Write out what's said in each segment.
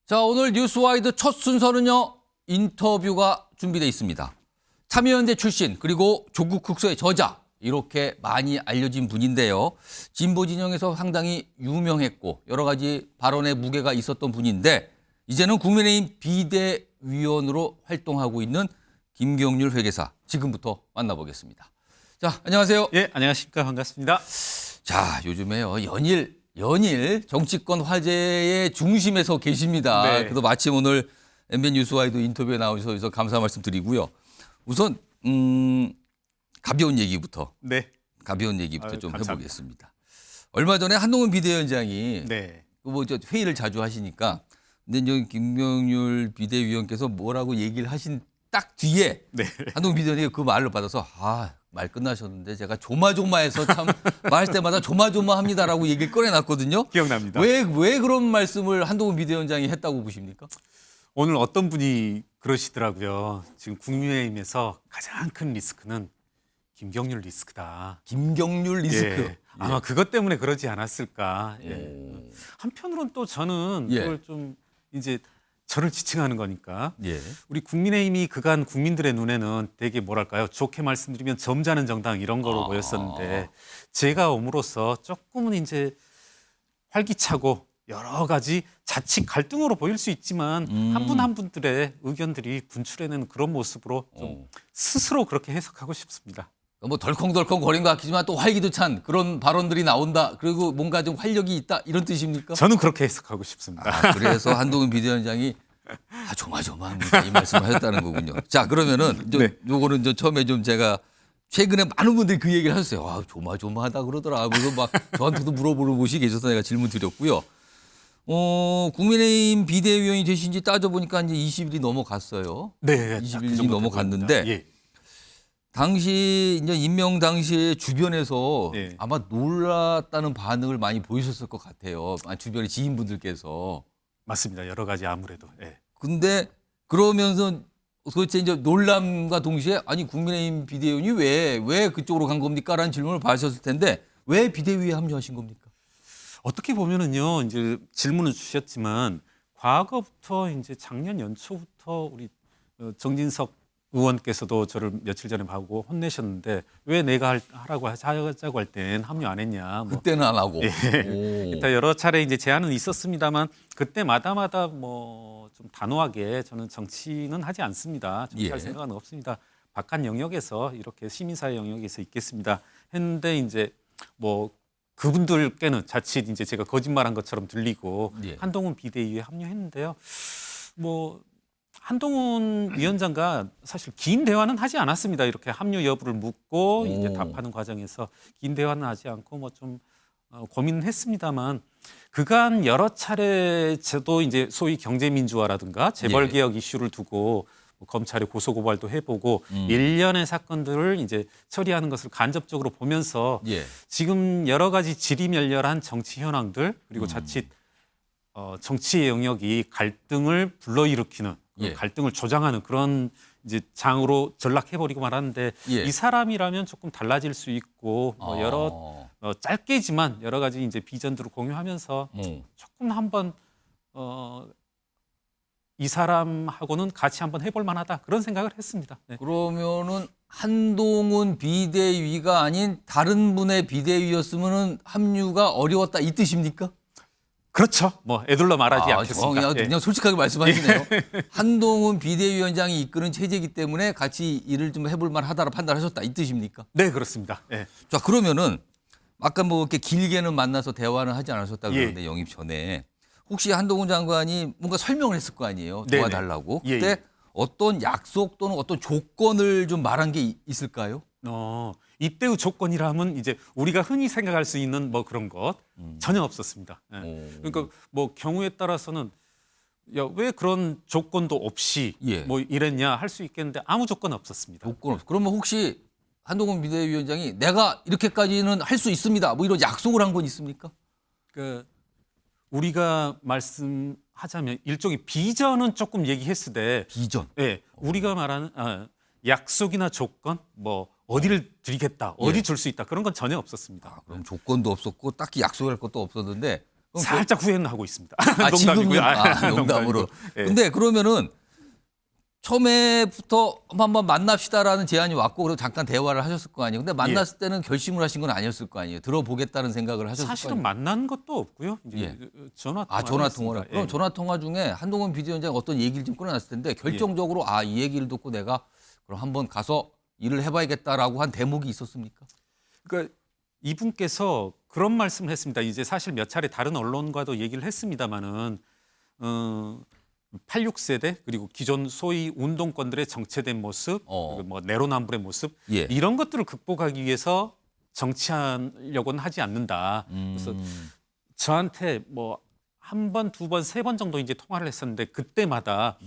자, 오늘 뉴스와이드 첫 순서는요, 인터뷰가 준비되어 있습니다. 참여연대 출신, 그리고 조국 국서의 저자, 이렇게 많이 알려진 분인데요. 진보 진영에서 상당히 유명했고 여러 가지 발언에 무게가 있었던 분인데 이제는 국민의힘 비대위원으로 활동하고 있는 김경률 회계사, 지금부터 만나보겠습니다. 자, 안녕하세요. 예, 안녕하십니까. 반갑습니다. 자, 요즘에요, 연일 정치권 화제의 중심에 서 계십니다. 네. 그래도 마침 오늘 MBN 뉴스와이드 인터뷰에 나오셔서 감사 말씀 드리고요. 우선 가벼운 얘기부터 네. 좀 감사합니다. 해보겠습니다. 얼마 전에 한동훈 비대위원장이 네. 저 회의를 자주 하시니까 근데 이제 김경률 비대위원께서 뭐라고 얘기를 하신 딱 뒤에 네. 한동훈 비대위원이 그 말을 받아서 말 끝나셨는데 제가 조마조마해서 참 말할 때마다 조마조마합니다라고 얘기를 꺼내놨거든요. 기억납니다. 왜 그런 말씀을 한동훈 비대위원장이 했다고 보십니까? 오늘 어떤 분이 그러시더라고요. 지금 국민의힘에서 가장 큰 리스크는 김경률 리스크다. 김경률 리스크. 예. 아마 그것 때문에 그러지 않았을까. 예. 오. 한편으로는 또 저는 예. 그걸 좀 이제 저를 지칭하는 거니까. 예. 우리 국민의힘이 그간 국민들의 눈에는 되게 뭐랄까요, 좋게 말씀드리면 점잖은 정당 이런 거로 보였었는데 제가 옴으로써 조금은 이제 활기차고 여러 가지 자칫 갈등으로 보일 수 있지만 한 분 한 분들의 의견들이 분출해내는 그런 모습으로 좀 스스로 그렇게 해석하고 싶습니다. 뭐 덜컹덜컹 거린 것 같지만 또 활기도 찬 그런 발언들이 나온다. 그리고 뭔가 좀 활력이 있다. 이런 뜻입니까? 저는 그렇게 해석하고 싶습니다. 그래서 한동훈 비대위원장이 조마조마합니다. 이 말씀을 하셨다는 거군요. 자, 그러면은 네. 요거는 처음에 좀 제가 최근에 많은 분들이 그 얘기를 하셨어요. 조마조마하다 그러더라. 그래서 막 저한테도 물어보는 곳이 계셔서 제가 질문 드렸고요. 국민의힘 비대위원이 되신 지 따져보니까 이제 20일이 넘어갔어요. 네, 20일이 넘어갔는데 예. 당시 이제 임명 당시에 주변에서 네. 아마 놀랐다는 반응을 많이 보이셨을 것 같아요. 주변의 지인분들께서. 맞습니다. 여러 가지 아무래도. 예. 근데 그러면서 도대체 이제 놀람과 동시에 아니 국민의힘 비대위원이 왜 그쪽으로 간 겁니까라는 질문을 받으셨을 텐데 왜 비대위에 합류하신 겁니까? 어떻게 보면은요, 이제 질문을 주셨지만 과거부터 이제 작년 연초부터 우리 정진석 의원께서도 저를 며칠 전에 보고 혼내셨는데 왜 내가 하라고 하자고 할 땐 합류 안 했냐. 뭐 그때는 안 하고. 예. 일단 여러 차례 이제 제안은 있었습니다만 그때마다 뭐 좀 단호하게 저는 정치는 하지 않습니다. 정치할 예. 생각은 없습니다. 바깥 영역에서 이렇게 시민사회 영역에서 있겠습니다. 했는데 이제 뭐 그분들께는 자칫 이제 제가 거짓말한 것처럼 들리고 예. 한동훈 비대위에 합류했는데요. 뭐 한동훈 위원장과 사실 긴 대화는 하지 않았습니다. 이렇게 합류 여부를 묻고 이제 답하는 과정에서 긴 대화는 하지 않고 뭐 좀 고민은 했습니다만 그간 여러 차례 저도 이제 소위 경제민주화라든가 재벌개혁 이슈를 두고 뭐 검찰에 고소고발도 해보고 일련의 사건들을 이제 처리하는 것을 간접적으로 보면서 예. 지금 여러 가지 지리멸렬한 정치 현황들 그리고 자칫 정치의 영역이 갈등을 불러일으키는 예. 갈등을 조장하는 그런 이제 장으로 전락해버리고 말았는데 예. 이 사람이라면 조금 달라질 수 있고 뭐 여러 짧게지만 여러 가지 이제 비전들을 공유하면서 조금 한번 이 사람하고는 같이 한번 해볼 만하다 그런 생각을 했습니다. 네. 그러면은 한동훈 비대위가 아닌 다른 분의 비대위였으면은 합류가 어려웠다 이 뜻입니까? 그렇죠. 뭐 애둘러 말하지 않겠습니다. 그냥 솔직하게 말씀하시네요. 한동훈 비대위원장이 이끄는 체제이기 때문에 같이 일을 좀 해볼 만하다라 판단하셨다 이 뜻입니까? 네, 그렇습니다. 예. 자, 그러면은 아까 뭐 이렇게 길게는 만나서 대화는 하지 않으셨다 그러는데 영입 전에 혹시 한동훈 장관이 뭔가 설명을 했을 거 아니에요? 네네. 도와달라고. 예, 그때 예. 어떤 약속 또는 어떤 조건을 좀 말한 게 있을까요? 이때의 조건이라면 이제 우리가 흔히 생각할 수 있는 뭐 그런 것 전혀 없었습니다. 예. 그러니까 뭐 경우에 따라서는 야, 왜 그런 조건도 없이 예. 뭐 이랬냐 할 수 있겠는데 아무 조건 없었습니다. 조건 없어. 그러면 혹시 한동훈 비대위원장이 내가 이렇게까지는 할 수 있습니다. 뭐 이런 약속을 한 건 있습니까? 그 우리가 말씀하자면 일종의 비전은 조금 얘기했을 때 비전. 예, 우리가 말하는 약속이나 조건 뭐 어디를 드리겠다, 어디 예. 줄 수 있다 그런 건 전혀 없었습니다. 그럼 조건도 없었고 딱히 약속할 것도 없었는데 살짝 후회는 하고 있습니다. 아, 지금요? 아, 농담이고요. 농담으로. 예. 근데 그러면은 처음에부터 한번 만납시다라는 제안이 왔고 그리고 잠깐 대화를 하셨을 거 아니에요. 근데 만났을 때는 결심을 하신 건 아니었을 거 아니에요. 들어보겠다는 생각을 하셨을 거 사실은 아니에요. 만난 것도 없고요. 이제 예. 전화 아, 전화 통화를. 그럼 예. 전화 통화 중에 한동훈 비대위원장이 어떤 얘기를 좀 꺼내놨을 텐데 결정적으로 아, 이 얘기를 듣고 내가 그럼 한번 가서 일을 해봐야겠다라고 한 대목이 있었습니까? 그러니까 이분께서 그런 말씀을 했습니다. 이제 사실 몇 차례 다른 언론과도 얘기를 했습니다마는 86세대 그리고 기존 소위 운동권들의 정체된 모습, 그리고 뭐 내로남불의 모습 예. 이런 것들을 극복하기 위해서 정치하려고는 하지 않는다. 그래서 저한테 뭐 한 번, 두 번, 세 번 정도 이제 통화를 했었는데 그때마다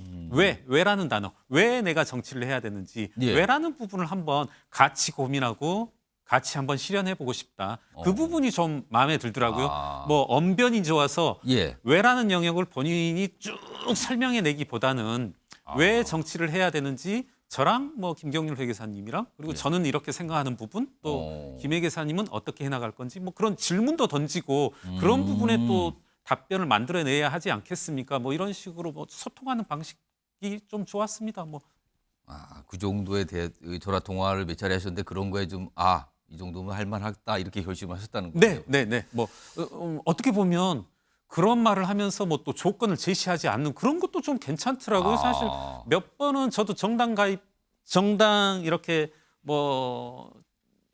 왜라는 단어, 왜 내가 정치를 해야 되는지, 예. 왜라는 부분을 한번 같이 고민하고 같이 한번 실현해보고 싶다. 그 부분이 좀 마음에 들더라고요. 아. 뭐 언변이 좋아서 예. 왜라는 영역을 본인이 쭉 설명해내기보다는 왜 정치를 해야 되는지 저랑 뭐 김경률 회계사님이랑 그리고 저는 이렇게 생각하는 부분 또 김 회계사님은 어떻게 해나갈 건지 뭐 그런 질문도 던지고 그런 부분에 또 답변을 만들어내야 하지 않겠습니까? 뭐 이런 식으로 뭐 소통하는 방식이 좀 좋았습니다. 뭐 아, 그 정도의 전화 통화를 몇 차례 하셨는데 그런 거에 좀 이 정도면 할만하다 이렇게 결심하셨다는 거예요. 네. 뭐 어떻게 보면 그런 말을 하면서 뭐 또 조건을 제시하지 않는 그런 것도 좀 괜찮더라고요. 사실 몇 번은 저도 정당 이렇게 뭐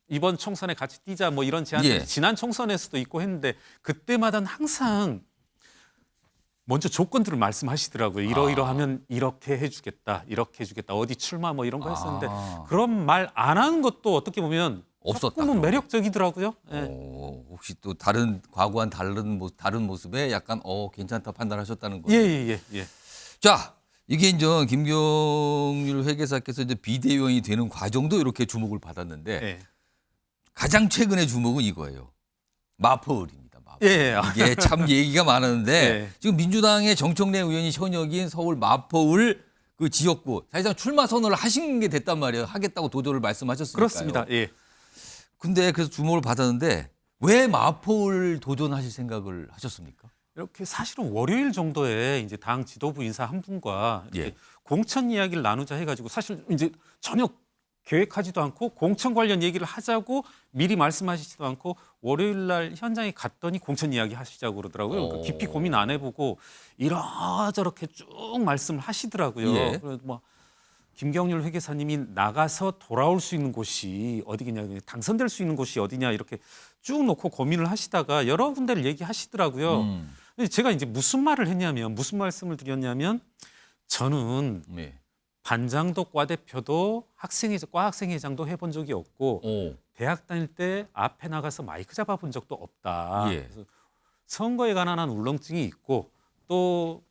이번 총선에 같이 뛰자 뭐 이런 제안이 예. 지난 총선에서도 있고 했는데 그때마다는 항상 먼저 조건들을 말씀하시더라고요. 이러이러하면 이렇게 해주겠다, 이렇게 해주겠다, 어디 출마 뭐 이런 거 했었는데 그런 말 안 하는 것도 어떻게 보면 없었다, 조금은 그런 매력적이더라고요. 예. 혹시 또 과거와는 다른 모습에 약간 괜찮다 판단하셨다는 거예요. 예. 자, 이게 이제 김경률 회계사께서 이제 비대위원이 되는 과정도 이렇게 주목을 받았는데 예. 가장 최근의 주목은 이거예요. 마포을입니다. 마포을. 예. 이게 참 얘기가 많았는데 예. 지금 지금 민주당의 정청래 의원이 현역인 서울 마포을 그 지역구 사실상 출마 선언을 하신 게 됐단 말이에요. 하겠다고 도저를 말씀하셨으니까요. 그렇습니다. 예. 근데 그래서 주목을 받았는데 왜 마포를 도전하실 생각을 하셨습니까? 이렇게 사실은 월요일 정도에 이제 당 지도부 인사 한 분과 이렇게 예. 공천 이야기를 나누자 해가지고 사실 이제 전혀 계획하지도 않고 공천 관련 얘기를 하자고 미리 말씀하시지도 않고 월요일 날 현장에 갔더니 공천 이야기 하시자고 그러더라고요. 그러니까 깊이 고민 안 해보고 이러저렇게 쭉 말씀을 하시더라고요. 예. 그래서 뭐 김경률 회계사님이 나가서 돌아올 수 있는 곳이 어디냐, 당선될 수 있는 곳이 어디냐 이렇게 쭉 놓고 고민을 하시다가 여러 군데를 얘기하시더라고요. 근데 제가 이제 무슨 말씀을 드렸냐면 저는 네. 반장도 과대표도 과학생회장도 해본 적이 없고 대학 다닐 때 앞에 나가서 마이크 잡아본 적도 없다. 예. 그래서 선거에 관한 울렁증이 있고 또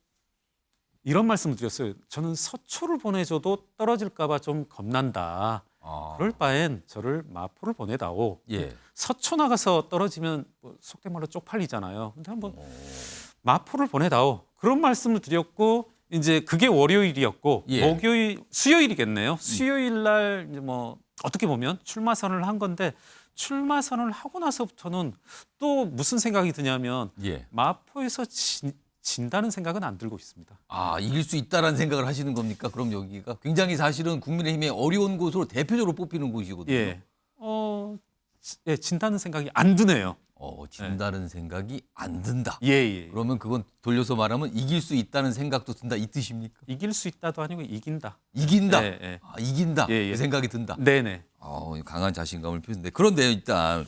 이런 말씀을 드렸어요. 저는 서초를 보내줘도 떨어질까 봐 좀 겁난다. 그럴 바엔 저를 마포를 보내다오. 예. 서초 나가서 떨어지면 뭐 속된 말로 쪽팔리잖아요. 근데 한번 마포를 보내다오. 그런 말씀을 드렸고 이제 그게 월요일이었고 예. 수요일이겠네요. 수요일 날 이제 뭐 어떻게 보면 출마 선언을 한 건데 출마 선언을 하고 나서부터는 또 무슨 생각이 드냐면 예. 마포에서 진다는 생각은 안 들고 있습니다. 이길 수 있다라는 생각을 하시는 겁니까? 그럼 여기가 굉장히 사실은 국민의힘의 어려운 곳으로 대표적으로 뽑히는 곳이거든요. 예. 진다는 생각이 안 드네요. 진다는 생각이 안 든다. 예. 그러면 그건 돌려서 말하면 이길 수 있다는 생각도 든다 이 뜻입니까? 이길 수 있다도 아니고 이긴다. 이긴다. 예. 이긴다. 예. 그 생각이 든다. 네네. 강한 자신감을 표현했는데 그런데 일단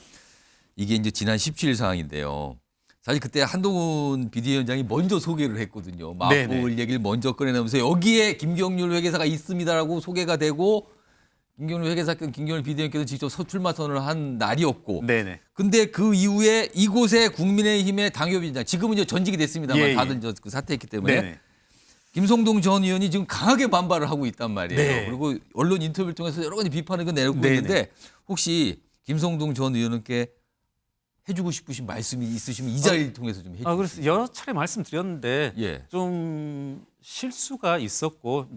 이게 이제 지난 17일 상황인데요. 사실 그때 한동훈 비대위원장이 먼저 소개를 했거든요. 마포을 얘기를 먼저 꺼내면서 여기에 김경률 회계사가 있습니다라고 소개가 되고 김경률 회계사께서 김경률 비대위원께서 직접 서출마 선언을 한 날이었고 네네. 근데 그 이후에 이곳에 국민의힘의 당협위원장 지금은 이제 전직이 됐습니다만 예. 다들 그 사퇴했기 때문에 네네. 김성동 전 의원이 지금 강하게 반발을 하고 있단 말이에요. 네. 그리고 언론 인터뷰를 통해서 여러 가지 비판을 내놓고 네네. 있는데 혹시 김성동 전 의원께 해주고 싶으신 말씀이 있으시면 이 자리를 통해서 좀 해주세요. 그래서 여러 차례 말씀드렸는데 예. 좀 실수가 있었고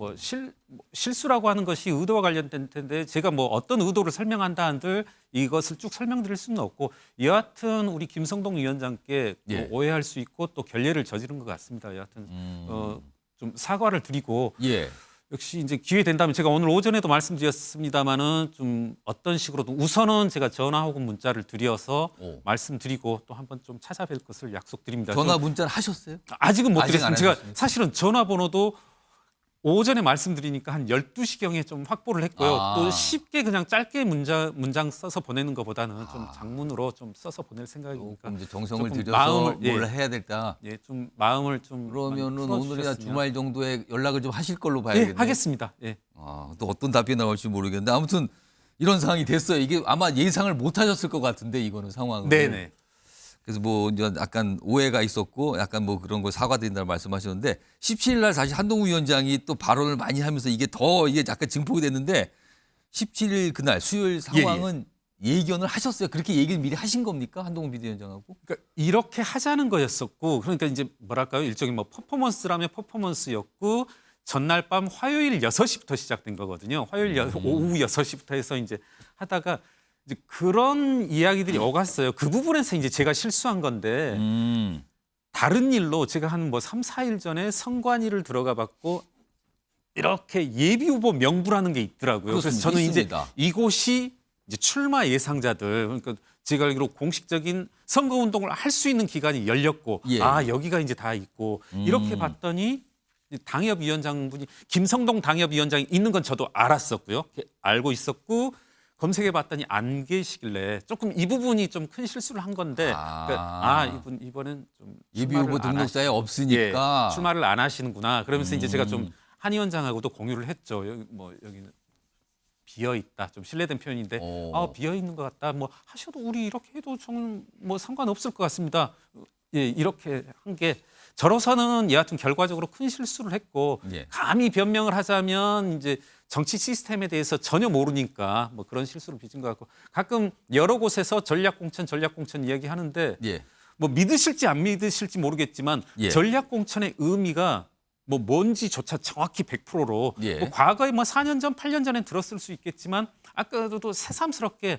실수라고 하는 것이 의도와 관련된 텐데 제가 뭐 어떤 의도를 설명한다 한들 이것을 쭉 설명드릴 수는 없고 여하튼 우리 김성동 위원장께 예. 오해할 수 있고 또 결례를 저지른 것 같습니다. 여하튼 좀 사과를 드리고 예. 역시 이제 기회 된다면 제가 오늘 오전에도 말씀드렸습니다마는 좀 어떤 식으로든 우선은 제가 전화 혹은 문자를 드려서 말씀드리고 또 한번 좀 찾아뵐 것을 약속드립니다. 전화 문자를 하셨어요? 아직은 못 아직 안 드렸습니다. 제가 하셨습니까? 사실은 전화번호도 오전에 말씀드리니까 한 12시경에 좀 확보를 했고요. 아. 또 쉽게 그냥 짧게 문장 써서 보내는 것보다는 좀 장문으로 좀 써서 보낼 생각이니까 조금 이제 정성을 조금 들여서 마음을, 뭘 예. 해야 될까? 예, 좀 마음을 좀 그러면은 많이 오늘이나 풀어주셨으면. 주말 정도에 연락을 좀 하실 걸로 예, 봐야겠네요. 하겠습니다. 예. 또 어떤 답변이 나올지 모르겠는데 아무튼 이런 상황이 됐어요. 이게 아마 예상을 못 하셨을 것 같은데 이거는 상황을. 네네. 그래서 뭐 이제 약간 오해가 있었고 약간 뭐 그런 거 사과드린다는 말씀하셨는데 17일 날 사실 한동훈 위원장이 또 발언을 많이 하면서 이게 약간 증폭이 됐는데 17일 그날 수요일 상황은 예견을 하셨어요. 그렇게 얘기를 미리 하신 겁니까? 한동훈 비대위원장하고? 그러니까 이렇게 하자는 거였었고 그러니까 이제 뭐랄까요 일종의 뭐 퍼포먼스라면 퍼포먼스였고 전날 밤 화요일 6시부터 시작된 거거든요. 화요일 오후 6시부터 해서 이제 하다가 이제 그런 이야기들이 오갔어요. 그 부분에서 이제 제가 실수한 건데 다른 일로 제가 한 뭐 3, 4일 전에 선관위를 들어가 봤고 이렇게 예비 후보 명부라는 게 있더라고요. 그래서 그렇습니다. 저는 있습니다. 이제 이곳이 이제 출마 예상자들 그러니까 제가 알기로 공식적인 선거 운동을 할 수 있는 기간이 열렸고 예. 여기가 이제 다 있고 이렇게 봤더니 당협위원장분이 김성동 당협위원장이 있는 건 저도 알았었고요. 알고 있었고 검색해 봤더니 안 계시길래 조금 이 부분이 좀 큰 실수를 한 건데 그러니까 이번엔 좀 예비 출마를 후보 안 등록자에 하시- 없으니까. 예, 출마를 안 하시는구나. 그러면서 이제 제가 좀 한 위원장하고도 공유를 했죠. 여기는 비어 있다. 좀 실례된 표현인데 비어 있는 것 같다. 뭐 하셔도 우리 이렇게 해도 저는 뭐 상관없을 것 같습니다. 예, 이렇게 한 게 저로서는 여하튼 결과적으로 큰 실수를 했고 예. 감히 변명을 하자면 이제 정치 시스템에 대해서 전혀 모르니까 뭐 그런 실수를 빚은 것 같고 가끔 여러 곳에서 전략공천 이야기하는데 예. 뭐 믿으실지 안 믿으실지 모르겠지만 예. 전략공천의 의미가 뭐 뭔지조차 정확히 100%로 예. 뭐 과거에 뭐 4년 전, 8년 전엔 들었을 수 있겠지만 아까도 새삼스럽게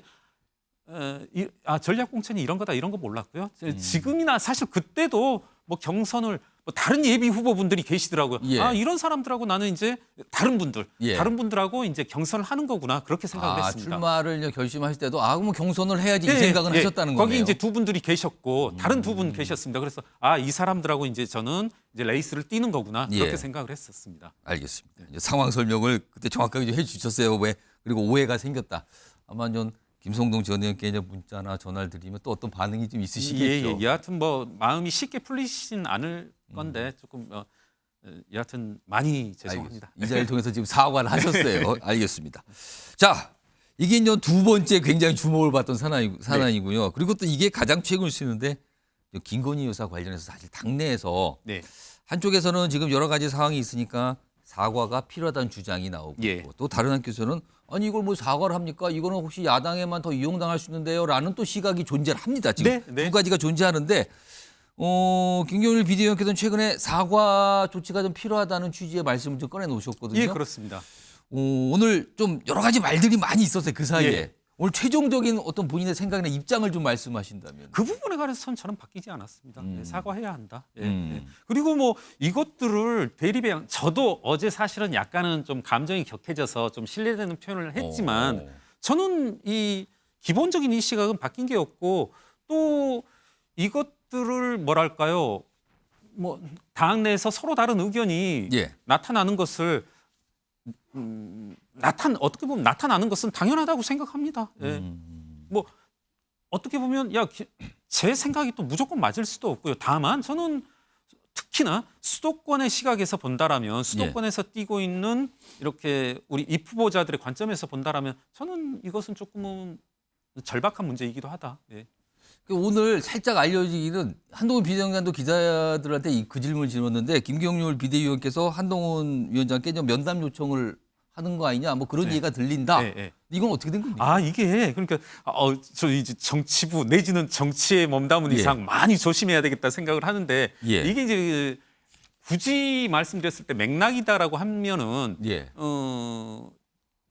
전략공천이 이런 거다 이런 거 몰랐고요. 지금이나 사실 그때도 뭐 경선을 뭐 다른 예비 후보분들이 계시더라고요. 예. 이런 사람들하고 나는 이제 다른 분들하고 이제 경선을 하는 거구나 그렇게 생각을 했습니다. 출마를 이제 결심하실 때도 그럼 경선을 해야지 이 생각은 하셨다는 거네요. 거기 이제 두 분들이 계셨고 다른 두 분 계셨습니다. 그래서 이 사람들하고 이제 저는 이제 레이스를 뛰는 거구나 그렇게 예. 생각을 했었습니다. 알겠습니다. 이제 상황 설명을 그때 정확하게 좀 해주셨어요. 왜 그리고 오해가 생겼다. 아마 전 김성동 전 의원께 이제 문자나 전화를 드리면 또 어떤 반응이 좀 있으시겠죠. 여하튼 뭐 마음이 쉽게 풀리진 않을 건데 조금 여하튼 많이 죄송합니다. 이 자리를 통해서 지금 사과를 하셨어요. 알겠습니다. 자, 이게 이제 두 번째 굉장히 주목을 받던 사안이고요. 그리고 또 이게 가장 최근을 쓰는데 김건희 여사 관련해서 사실 당내에서 네. 한쪽에서는 지금 여러 가지 상황이 있으니까 사과가 필요하다는 주장이 나오고 예. 있고 또 다른 한께서는 아니 이걸 뭐 사과를 합니까? 이거는 혹시 야당에만 더 이용당할 수 있는데요라는 또 시각이 존재를 합니다. 지금 네. 두 가지가 존재하는데 김경일 비대위원께서는 최근에 사과 조치가 좀 필요하다는 취지의 말씀을 좀 꺼내 놓으셨거든요. 예, 그렇습니다. 오늘 좀 여러 가지 말들이 많이 있었어요. 그 사이에. 예. 오늘 최종적인 어떤 본인의 생각이나 입장을 좀 말씀하신다면. 그 부분에 관해서는 저는 바뀌지 않았습니다. 사과해야 한다. 예, 음. 예. 그리고 뭐 이것들을 대립에 저도 어제 사실은 약간은 좀 감정이 격해져서 좀 실례되는 표현을 했지만 저는 이 기본적인 이 시각은 바뀐 게 없고 또 이것들을 뭐랄까요? 뭐 당 내에서 서로 다른 의견이 예. 나타나는 것을 어떻게 보면 나타나는 것은 당연하다고 생각합니다. 예. 뭐 어떻게 보면 제 생각이 또 무조건 맞을 수도 없고요. 다만 저는 특히나 수도권의 시각에서 본다라면 수도권에서 뛰고 있는 이렇게 우리 입 후보자들의 관점에서 본다라면 저는 이것은 조금은 절박한 문제이기도 하다. 예. 오늘 살짝 알려지기는 한동훈 비대위원장도 기자들한테 그 질문을 질문했는데 김경률 비대위원께서 한동훈 위원장께 좀 면담 요청을 하는 거 아니냐 뭐 그런 얘기가 들린다. 이건 어떻게 된 겁니까? 이게 그러니까 저 이제 정치부 내지는 정치에 몸담은 예. 이상 많이 조심해야 되겠다 생각을 하는데 예. 이게 이제 굳이 말씀드렸을 때 맥락이다라고 하면은 예.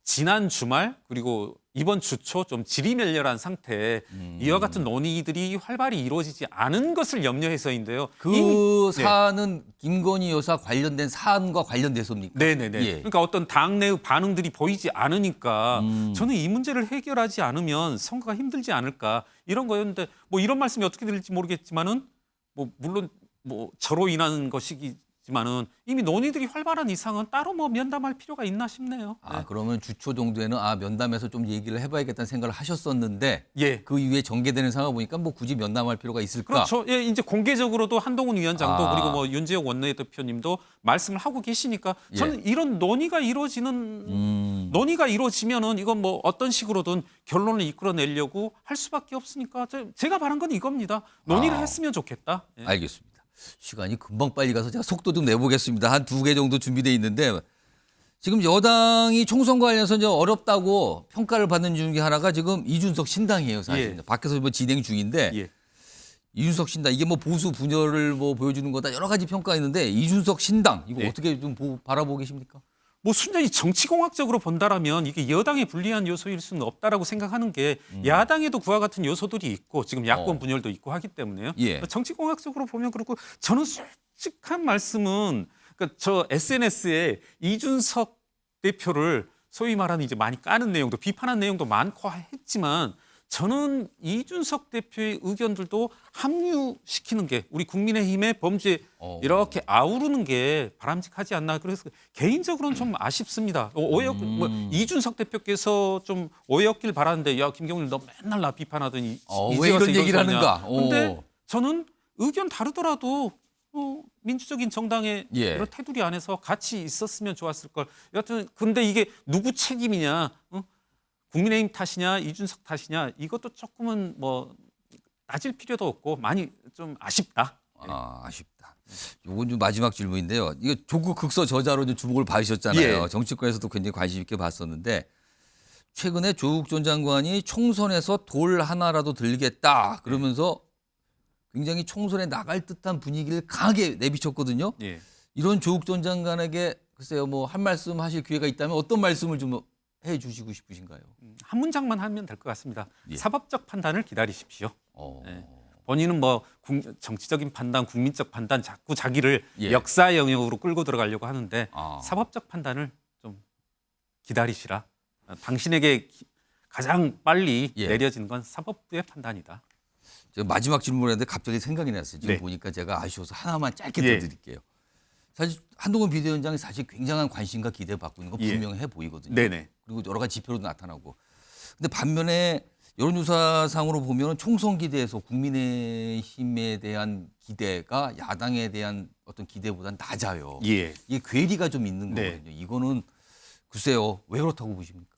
지난 주말 그리고 이번 주 초 좀 지리멸렬한 상태에 이와 같은 논의들이 활발히 이루어지지 않은 것을 염려해서인데요. 그 사안은 김건희 여사 관련된 사안과 관련돼서입니까? 네네네. 예. 그러니까 어떤 당내의 반응들이 보이지 않으니까 저는 이 문제를 해결하지 않으면 선거가 힘들지 않을까 이런 거였는데 뭐 이런 말씀이 어떻게 들릴지 모르겠지만은 뭐 물론 뭐 저로 인한 것이지만은 이미 논의들이 활발한 이상은 따로 뭐 면담할 필요가 있나 싶네요. 아, 그러면 주초 정도에는 면담에서 좀 얘기를 해봐야겠다는 생각을 하셨었는데 예. 그 이후에 전개되는 상황을 보니까 뭐 굳이 면담할 필요가 있을까? 그렇죠. 예, 이제 공개적으로도 한동훈 위원장도 아. 그리고 뭐 윤지혁 원내대표님도 말씀을 하고 계시니까 저는 이런 논의가 이루어지는 논의가 이루어지면은 이건 뭐 어떤 식으로든 결론을 이끌어내려고 할 수밖에 없으니까 제가 바란 건 이겁니다. 논의를 했으면 좋겠다. 예. 알겠습니다. 시간이 금방 빨리 가서 제가 속도 좀 내보겠습니다. 한 2개 정도 준비돼 있는데 지금 여당이 총선 관련해서 이제 어렵다고 평가를 받는 중에 하나가 지금 이준석 신당이에요, 사실. 예. 밖에서 뭐 진행 중인데 예. 이준석 신당 이게 뭐 보수 분열을 뭐 보여주는 거다 여러 가지 평가가 있는데 이준석 신당 이거 예. 어떻게 좀 바라보고 계십니까? 뭐 순전히 정치공학적으로 본다라면 이게 여당에 불리한 요소일 수는 없다라고 생각하는 게 야당에도 그와 같은 요소들이 있고 지금 야권 분열도 있고 하기 때문에요. 예. 정치공학적으로 보면 그렇고 저는 솔직한 말씀은 그러니까 저 SNS에 이준석 대표를 소위 말하는 이제 많이 까는 내용도 비판한 내용도 많고 했지만 저는 이준석 대표의 의견들도 합류시키는 게 우리 국민의힘의 범죄 이렇게 아우르는 게 바람직하지 않나. 그래서 개인적으로는 좀 아쉽습니다. 뭐 이준석 대표께서 좀 오해였길 바라는데 야 김경일 너 맨날 나 비판하더니 왜 이런 얘기를 하는가? 근데 저는 의견 다르더라도 민주적인 정당의 예. 이런 테두리 안에서 같이 있었으면 좋았을 걸. 여하튼 근데 이게 누구 책임이냐? 국민의힘 탓이냐 이준석 탓이냐 이것도 조금은 뭐 따질 필요도 없고 많이 좀 아쉽다. 아쉽다. 요건 좀 마지막 질문인데요. 이거 조국 극서 저자로 이제 주목을 받으셨잖아요. 예. 정치권에서도 굉장히 관심 있게 봤었는데 최근에 조국 전 장관이 총선에서 돌 하나라도 들겠다 그러면서 굉장히 총선에 나갈 듯한 분위기를 강하게 내비쳤거든요. 예. 이런 조국 전 장관에게 글쎄요 뭐 한 말씀 하실 기회가 있다면 어떤 말씀을 좀 해주시고 싶으신가요? 한 문장만 하면 될 것 같습니다. 예. 사법적 판단을 기다리십시오. 네. 본인은 뭐 정치적인 판단, 국민적 판단 자꾸 자기를 예. 역사 영역으로 끌고 들어가려고 하는데 사법적 판단을 좀 기다리시라. 당신에게 가장 빨리 예. 내려지는 건 사법부의 판단이다. 제가 마지막 질문을 했는데 갑자기 생각이 났어요. 지금 네. 보니까 제가 아쉬워서 하나만 짧게 예. 더 드릴게요. 사실 한동훈 비대위원장이 사실 굉장한 관심과 기대를 받고 있는 건 예. 분명해 보이거든요. 네네. 그리고 여러 가지 지표로도 나타나고. 근데 반면에 여론조사상으로 보면 총선 기대에서 국민의힘에 대한 기대가 야당에 대한 어떤 기대보다는 낮아요. 예. 이게 괴리가 좀 있는 네. 거거든요. 이거는 글쎄요. 왜 그렇다고 보십니까?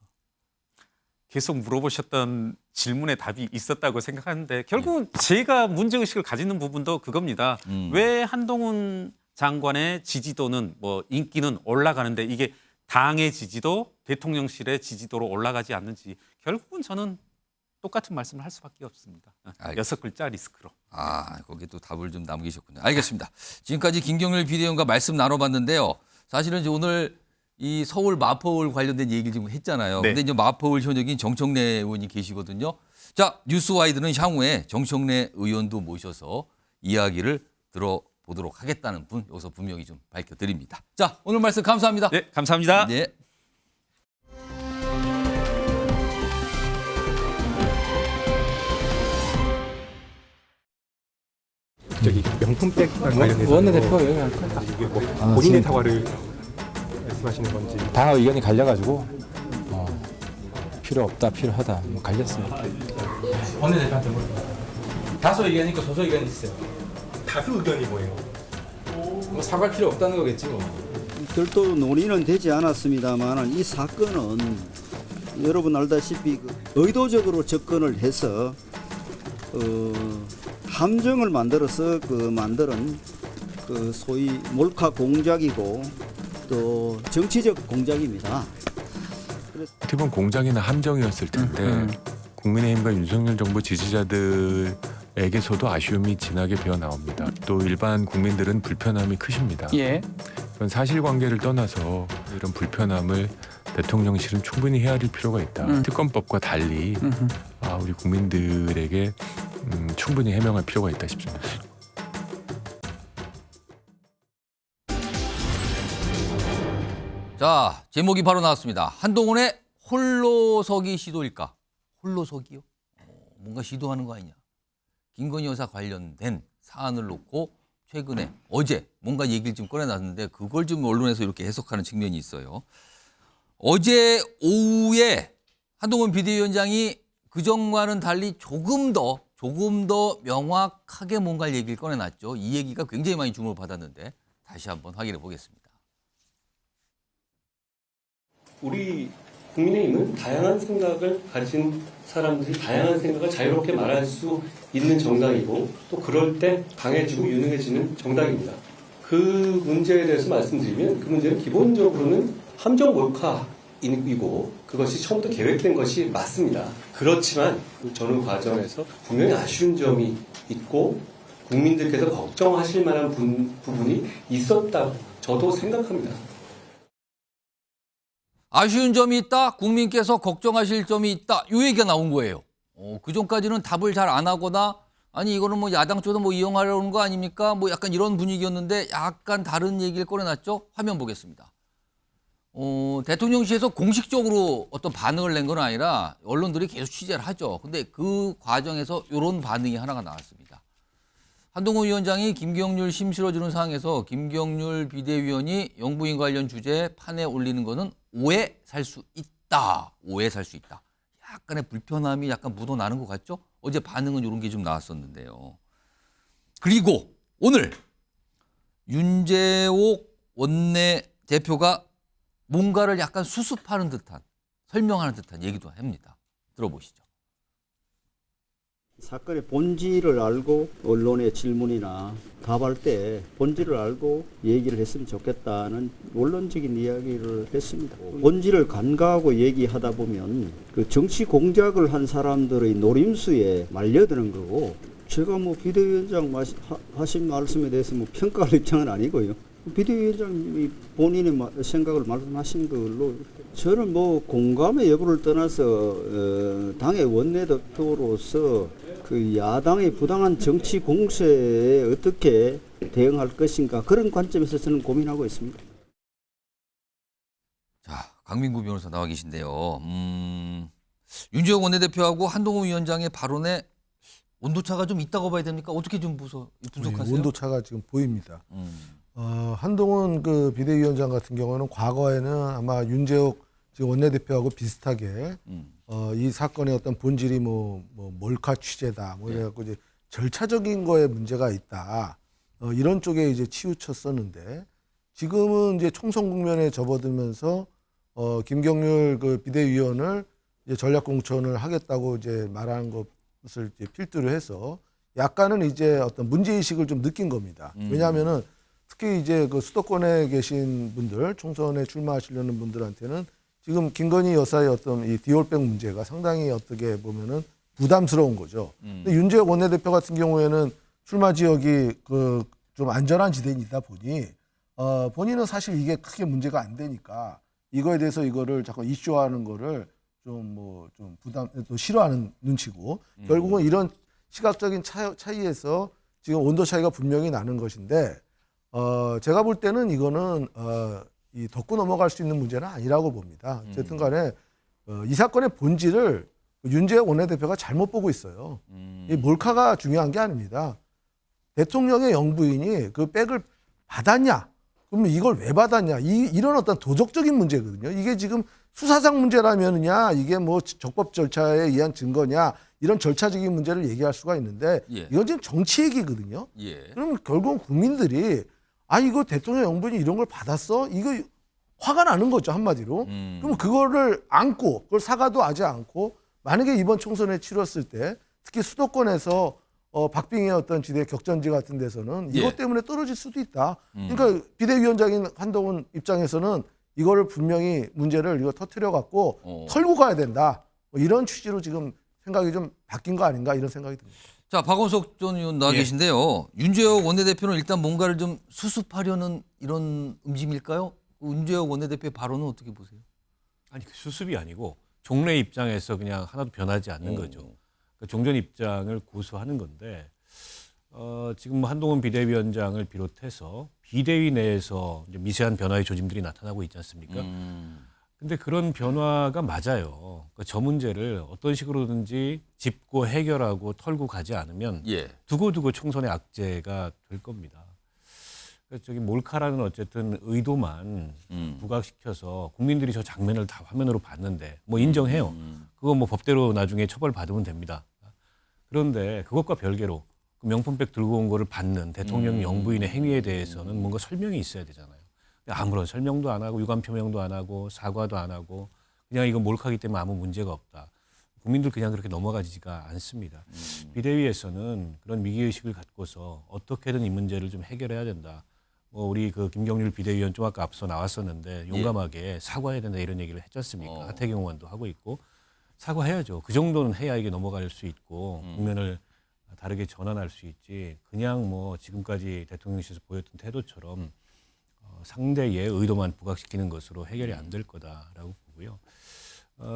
계속 물어보셨던 질문에 답이 있었다고 생각하는데 결국은 제가 문제의식을 가지는 부분도 그겁니다. 왜 한동훈 장관의 지지도는 뭐 인기는 올라가는데 이게 당의 지지도 대통령실의 지지도로 올라가지 않는지 결국은 저는 똑같은 말씀을 할 수밖에 없습니다. 알겠습니다. 6글자 리스크로. 거기에 또 답을 좀 남기셨군요. 알겠습니다. 지금까지 김경일 비대위원과 말씀 나눠봤는데요. 사실은 이제 오늘 이 서울 마포울 관련된 얘기를 좀 했잖아요. 네. 근데 이제 마포울 현역인 정청래 의원이 계시거든요. 자, 뉴스와이드는 향후에 정청래 의원도 모셔서 이야기를 들어보도록 하겠다는 분 여기서 분명히 좀 밝혀드립니다. 자, 오늘 말씀 감사합니다. 네, 감사합니다. 네. 저기 명품백 관련해서 원내대표가 여기 할 거야. 이게 뭐 본인의 지금 사과를 말씀하시는 건지 당 의견이 갈려가지고 필요 없다 필요하다 뭐 갈렸어요. 원내대표한테 물어봐. 다수 의견이 있고 소수 의견이 있어요. 다수 의견이 뭐예요? 뭐 사과할 필요 없다는 거겠지 뭐. 별도로 논의는 되지 않았습니다만 이 사건은 여러분 알다시피 의도적으로 접근을 해서 함정을 만들어서 만드는 소위 몰카 공작이고 또 정치적 공작입니다. 어떻게 보면 공작이나 함정이었을 텐데 국민의힘과 윤석열 정부 지지자들 국민들에게서도 아쉬움이 진하게 배어 나옵니다. 또 일반 국민들은 불편함이 크십니다. 예. 그런 사실관계를 떠나서 이런 불편함을 대통령실은 충분히 헤아릴 필요가 있다. 특검법과 달리 우리 국민들에게 충분히 해명할 필요가 있다 싶습니다. 자, 제목이 바로 나왔습니다. 한동훈의 홀로서기 시도일까? 홀로서기요? 뭔가 시도하는 거 아니냐? 김건희 여사 관련된 사안을 놓고 최근에 어제 뭔가 얘기를 좀 꺼내놨는데 그걸 좀 언론에서 이렇게 해석하는 측면이 있어요. 어제 오후에 한동훈 비대위원장이 그전과는 달리 조금 더 명확하게 뭔가 얘기를 꺼내놨죠. 이 얘기가 굉장히 많이 주목을 받았는데 다시 한번 확인해 보겠습니다. 우리 국민의힘은 다양한 생각을 가진 사람들이 다양한 생각을 자유롭게 말할 수 있는 정당이고 또 그럴 때 강해지고 유능해지는 정당입니다. 그 문제에 대해서 말씀드리면 그 문제는 기본적으로는 함정 몰카이고 그것이 처음부터 계획된 것이 맞습니다. 그렇지만 저는 과정에서 분명히 아쉬운 점이 있고 국민들께서 걱정하실 만한 부분이 있었다고 저도 생각합니다. 아쉬운 점이 있다. 국민께서 걱정하실 점이 있다. 이 얘기가 나온 거예요. 그전까지는 답을 잘 안 하거나 아니 이거는 뭐 야당 쪽도 뭐 이용하려는 거 아닙니까? 뭐 약간 이런 분위기였는데 약간 다른 얘기를 꺼내놨죠. 화면 보겠습니다. 대통령실에서 공식적으로 어떤 반응을 낸 건 아니라 언론들이 계속 취재를 하죠. 근데 그 과정에서 이런 반응이 하나가 나왔습니다. 한동훈 위원장이 김경률 심 실어주는 상황에서 김경률 비대위원이 영부인 관련 주제에 판에 올리는 거는 오해 살 수 있다. 오해 살 수 있다. 약간의 불편함이 약간 묻어나는 것 같죠? 어제 반응은 이런 게 좀 나왔었는데요. 그리고 오늘 윤재옥 원내대표가 뭔가를 약간 수습하는 듯한 설명하는 듯한 얘기도 합니다. 들어보시죠. 사건의 본질을 알고 언론의 질문이나 답할 때 본질을 알고 얘기를 했으면 좋겠다는 원론적인 이야기를 했습니다. 본질을 간과하고 얘기하다 보면 그 정치 공작을 한 사람들의 노림수에 말려드는 거고 제가 뭐 비대위원장 하신 말씀에 대해서 뭐 평가할 입장은 아니고요. 비대위원장님이 본인의 생각을 말씀하신 걸로 저는 뭐 공감의 여부를 떠나서 당의 원내대표로서 그 야당의 부당한 정치 공세에 어떻게 대응할 것인가 그런 관점에서 저는 고민하고 있습니다. 자, 강민구 변호사 나와 계신데요. 윤재옥 원내대표하고 한동훈 위원장의 발언에 온도차가 좀 있다고 봐야 됩니까? 어떻게 좀 분석하세요? 네, 온도차가 지금 보입니다. 한동훈 그 비대위원장 같은 경우는 과거에는 아마 윤재옥 원내대표하고 비슷하게 이 사건의 어떤 본질이 뭐 몰카 취재다 뭐 이래갖고 이제 절차적인 거에 문제가 있다 이런 쪽에 이제 치우쳤었는데 지금은 이제 총선 국면에 접어들면서 김경률 그 비대위원을 이제 전략공천을 하겠다고 이제 말한 것을 이제 필두로 해서 약간은 이제 어떤 문제의식을 좀 느낀 겁니다. 왜냐하면은 특히 이제 그 수도권에 계신 분들, 총선에 출마하시려는 분들한테는 지금 김건희 여사의 어떤 이 디올백 문제가 상당히 어떻게 보면은 부담스러운 거죠. 근데 윤재옥 원내대표 같은 경우에는 출마 지역이 그 좀 안전한 지대이다 보니 본인은 사실 이게 크게 문제가 안 되니까 이거에 대해서 이거를 자꾸 이슈화하는 거를 좀 부담 또 싫어하는 눈치고 결국은 이런 시각적인 차이에서 지금 온도 차이가 분명히 나는 것인데 제가 볼 때는 이거는 이 덮고 넘어갈 수 있는 문제는 아니라고 봅니다. 어쨌든 간에 이 사건의 본질을 윤재옥 원내대표가 잘못 보고 있어요. 이 몰카가 중요한 게 아닙니다. 대통령의 영부인이 그 백을 받았냐? 그러면 이걸 왜 받았냐? 이런 어떤 도덕적인 문제거든요. 이게 지금 수사상 문제라면야 이게 뭐 적법 절차에 의한 증거냐? 이런 절차적인 문제를 얘기할 수가 있는데 이건 지금 정치 얘기거든요. 그럼 결국은 국민들이 이거 대통령 영부인이 이런 걸 받았어? 이거 화가 나는 거죠, 한마디로. 그럼 그거를 안고, 그걸 사과도 하지 않고, 만약에 이번 총선에 치렀을 때, 특히 수도권에서 박빙의 어떤 지대 격전지 같은 데서는 이것 때문에 떨어질 수도 있다. 그러니까 비대위원장인 한동훈 입장에서는 이거를 분명히 문제를 이거 터뜨려갖고 털고 가야 된다. 뭐 이런 취지로 지금 생각이 좀 바뀐 거 아닌가 이런 생각이 듭니다. 자, 박원석 전 의원 나와 계신데요. 윤재욱 원내대표는 일단 뭔가를 좀 수습하려는 이런 움직임일까요? 윤재욱 원내대표의 발언은 어떻게 보세요? 아니 그 수습이 아니고 종래 입장에서 그냥 하나도 변하지 않는 거죠. 그러니까 종전 입장을 고수하는 건데 지금 뭐 한동훈 비대위원장을 비롯해서 비대위 내에서 이제 미세한 변화의 조짐들이 나타나고 있지 않습니까? 근데 그런 변화가 맞아요. 그러니까 저 문제를 어떤 식으로든지 짚고 해결하고 털고 가지 않으면 두고두고 총선의 악재가 될 겁니다. 그래서 저기 몰카라는 어쨌든 의도만 부각시켜서 국민들이 저 장면을 다 화면으로 봤는데 뭐 인정해요. 그거 뭐 법대로 나중에 처벌받으면 됩니다. 그런데 그것과 별개로 그 명품백 들고 온 거를 받는 대통령 영부인의 행위에 대해서는 뭔가 설명이 있어야 되잖아요. 아무런 설명도 안 하고 유감 표명도 안 하고 사과도 안 하고 그냥 이거 몰카기 때문에 아무 문제가 없다. 국민들 그냥 그렇게 넘어가지가 않습니다. 비대위에서는 그런 위기의식을 갖고서 어떻게든 이 문제를 좀 해결해야 된다. 뭐 우리 그 김경률 비대위원 좀 아까 앞서 나왔었는데 용감하게 사과해야 된다 이런 얘기를 했지 않습니까? 하태경 의원도 하고 있고 사과해야죠. 그 정도는 해야 이게 넘어갈 수 있고 국면을 다르게 전환할 수 있지. 그냥 뭐 지금까지 대통령실에서 보였던 태도처럼 상대의 의도만 부각시키는 것으로 해결이 안 될 거다라고 보고요.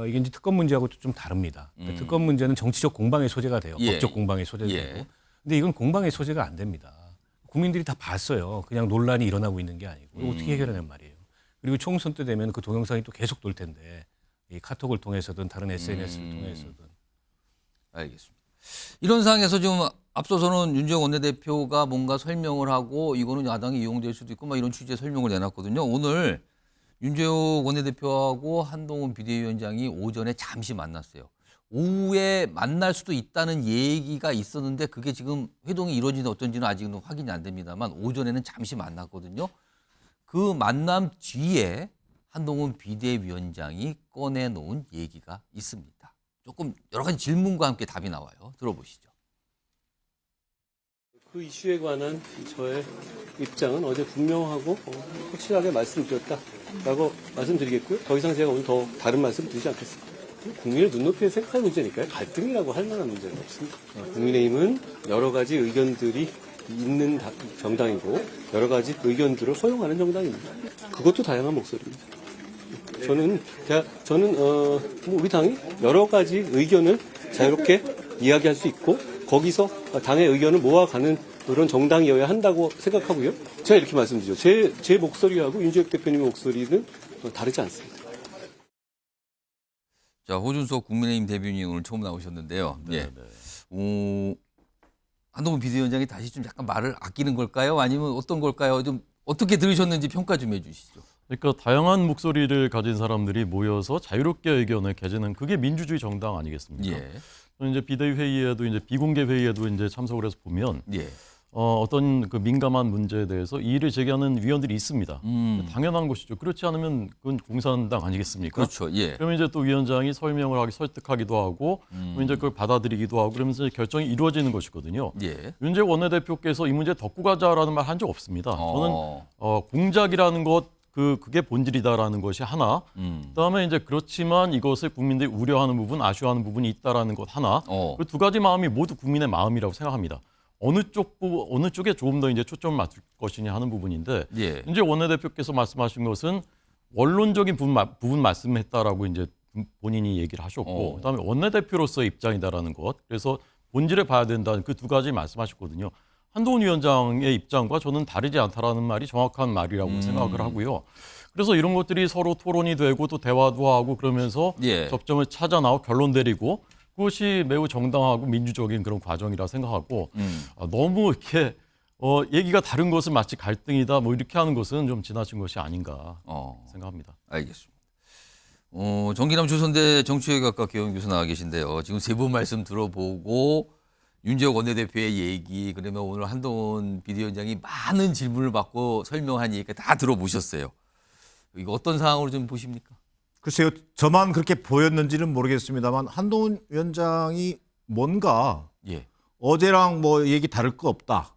이게 이제 특검 문제하고 좀 다릅니다. 그러니까 특검 문제는 정치적 공방의 소재가 돼요. 법적 공방의 소재가 되고. 근데 이건 공방의 소재가 안 됩니다. 국민들이 다 봤어요. 그냥 논란이 일어나고 있는 게 아니고 어떻게 해결하냐는 말이에요. 그리고 총선 때 되면 그 동영상이 또 계속 돌 텐데 이 카톡을 통해서든 다른 SNS를 통해서든. 알겠습니다. 이런 상황에서 좀 앞서서는 윤재욱 원내대표가 뭔가 설명을 하고 이거는 야당이 이용될 수도 있고 막 이런 취지의 설명을 내놨거든요. 오늘 윤재욱 원내대표하고 한동훈 비대위원장이 오전에 잠시 만났어요. 오후에 만날 수도 있다는 얘기가 있었는데 그게 지금 회동이 이루어지는 어쩐지는 아직은 확인이 안 됩니다만 오전에는 잠시 만났거든요. 그 만남 뒤에 한동훈 비대위원장이 꺼내놓은 얘기가 있습니다. 조금 여러 가지 질문과 함께 답이 나와요. 들어보시죠. 그 이슈에 관한 저의 입장은 어제 분명하고 확실하게 말씀드렸다라고 말씀드리겠고요. 더 이상 제가 오늘 더 다른 말씀 드리지 않겠습니다. 국민의 눈높이에 생각할 문제니까요. 갈등이라고 할 만한 문제는 없습니다. 국민의힘은 여러 가지 의견들이 있는 정당이고 여러 가지 의견들을 허용하는 정당입니다. 그것도 다양한 목소리입니다. 저는 우리 당이 여러 가지 의견을 자유롭게 이야기할 수 있고 거기서 당의 의견을 모아가는 그런 정당이어야 한다고 생각하고요. 제가 이렇게 말씀드리죠. 제 목소리하고 윤재욱 대표님의 목소리는 다르지 않습니다. 자, 호준석 국민의힘 대변인이 오늘 처음 나오셨는데요. 한동훈 비대위원장이 다시 좀 약간 말을 아끼는 걸까요? 아니면 어떤 걸까요? 좀 어떻게 들으셨는지 평가 좀 해주시죠. 그러니까 다양한 목소리를 가진 사람들이 모여서 자유롭게 의견을 개진하는 그게 민주주의 정당 아니겠습니까? 이제 비대위 회의에도 이제 비공개 회의에도 이제 참석을 해서 보면 어떤 그 민감한 문제에 대해서 이의를 제기하는 위원들이 있습니다. 당연한 것이죠. 그렇지 않으면 그건 공산당 아니겠습니까? 그렇죠. 그러면 이제 또 위원장이 설명을 하기 설득하기도 하고 이제 그걸 받아들이기도 하고 그러면서 결정이 이루어지는 것이거든요. 윤재욱 원내대표께서 이 문제 덮고 가자라는 말 한 적 없습니다. 저는 공작이라는 것 그게 본질이다라는 것이 하나. 그다음에 이제 그렇지만 이것을 국민들이 우려하는 부분, 아쉬워하는 부분이 있다라는 것 하나. 그 두 가지 마음이 모두 국민의 마음이라고 생각합니다. 어느 쪽에 조금 더 이제 초점을 맞출 것이냐 하는 부분인데 이제 원내대표께서 말씀하신 것은 원론적인 부분 말씀했다라고 이제 본인이 얘기를 하셨고 그다음에 원내대표로서의 입장이다라는 것. 그래서 본질을 봐야 된다는 그 두 가지 말씀하셨거든요. 한동훈 위원장의 입장과 저는 다르지 않다라는 말이 정확한 말이라고 생각을 하고요. 그래서 이런 것들이 서로 토론이 되고 또 대화도 하고 그러면서 접점을 찾아 나와 결론 내리고 그것이 매우 정당하고 민주적인 그런 과정이라 생각하고 너무 이렇게 얘기가 다른 것은 마치 갈등이다 뭐 이렇게 하는 것은 좀 지나친 것이 아닌가 생각합니다. 알겠습니다. 정기남 조선대 정치외교학과 개영교수 나와 계신데요. 지금 세 분 말씀 들어보고 윤재욱 원내대표의 얘기, 그러면 오늘 한동훈 비대위원장이 많은 질문을 받고 설명한 얘기가 다 들어보셨어요. 이거 어떤 상황으로 좀 보십니까? 글쎄요, 저만 그렇게 보였는지는 모르겠습니다만 한동훈 위원장이 뭔가 어제랑 뭐 얘기 다를 거 없다,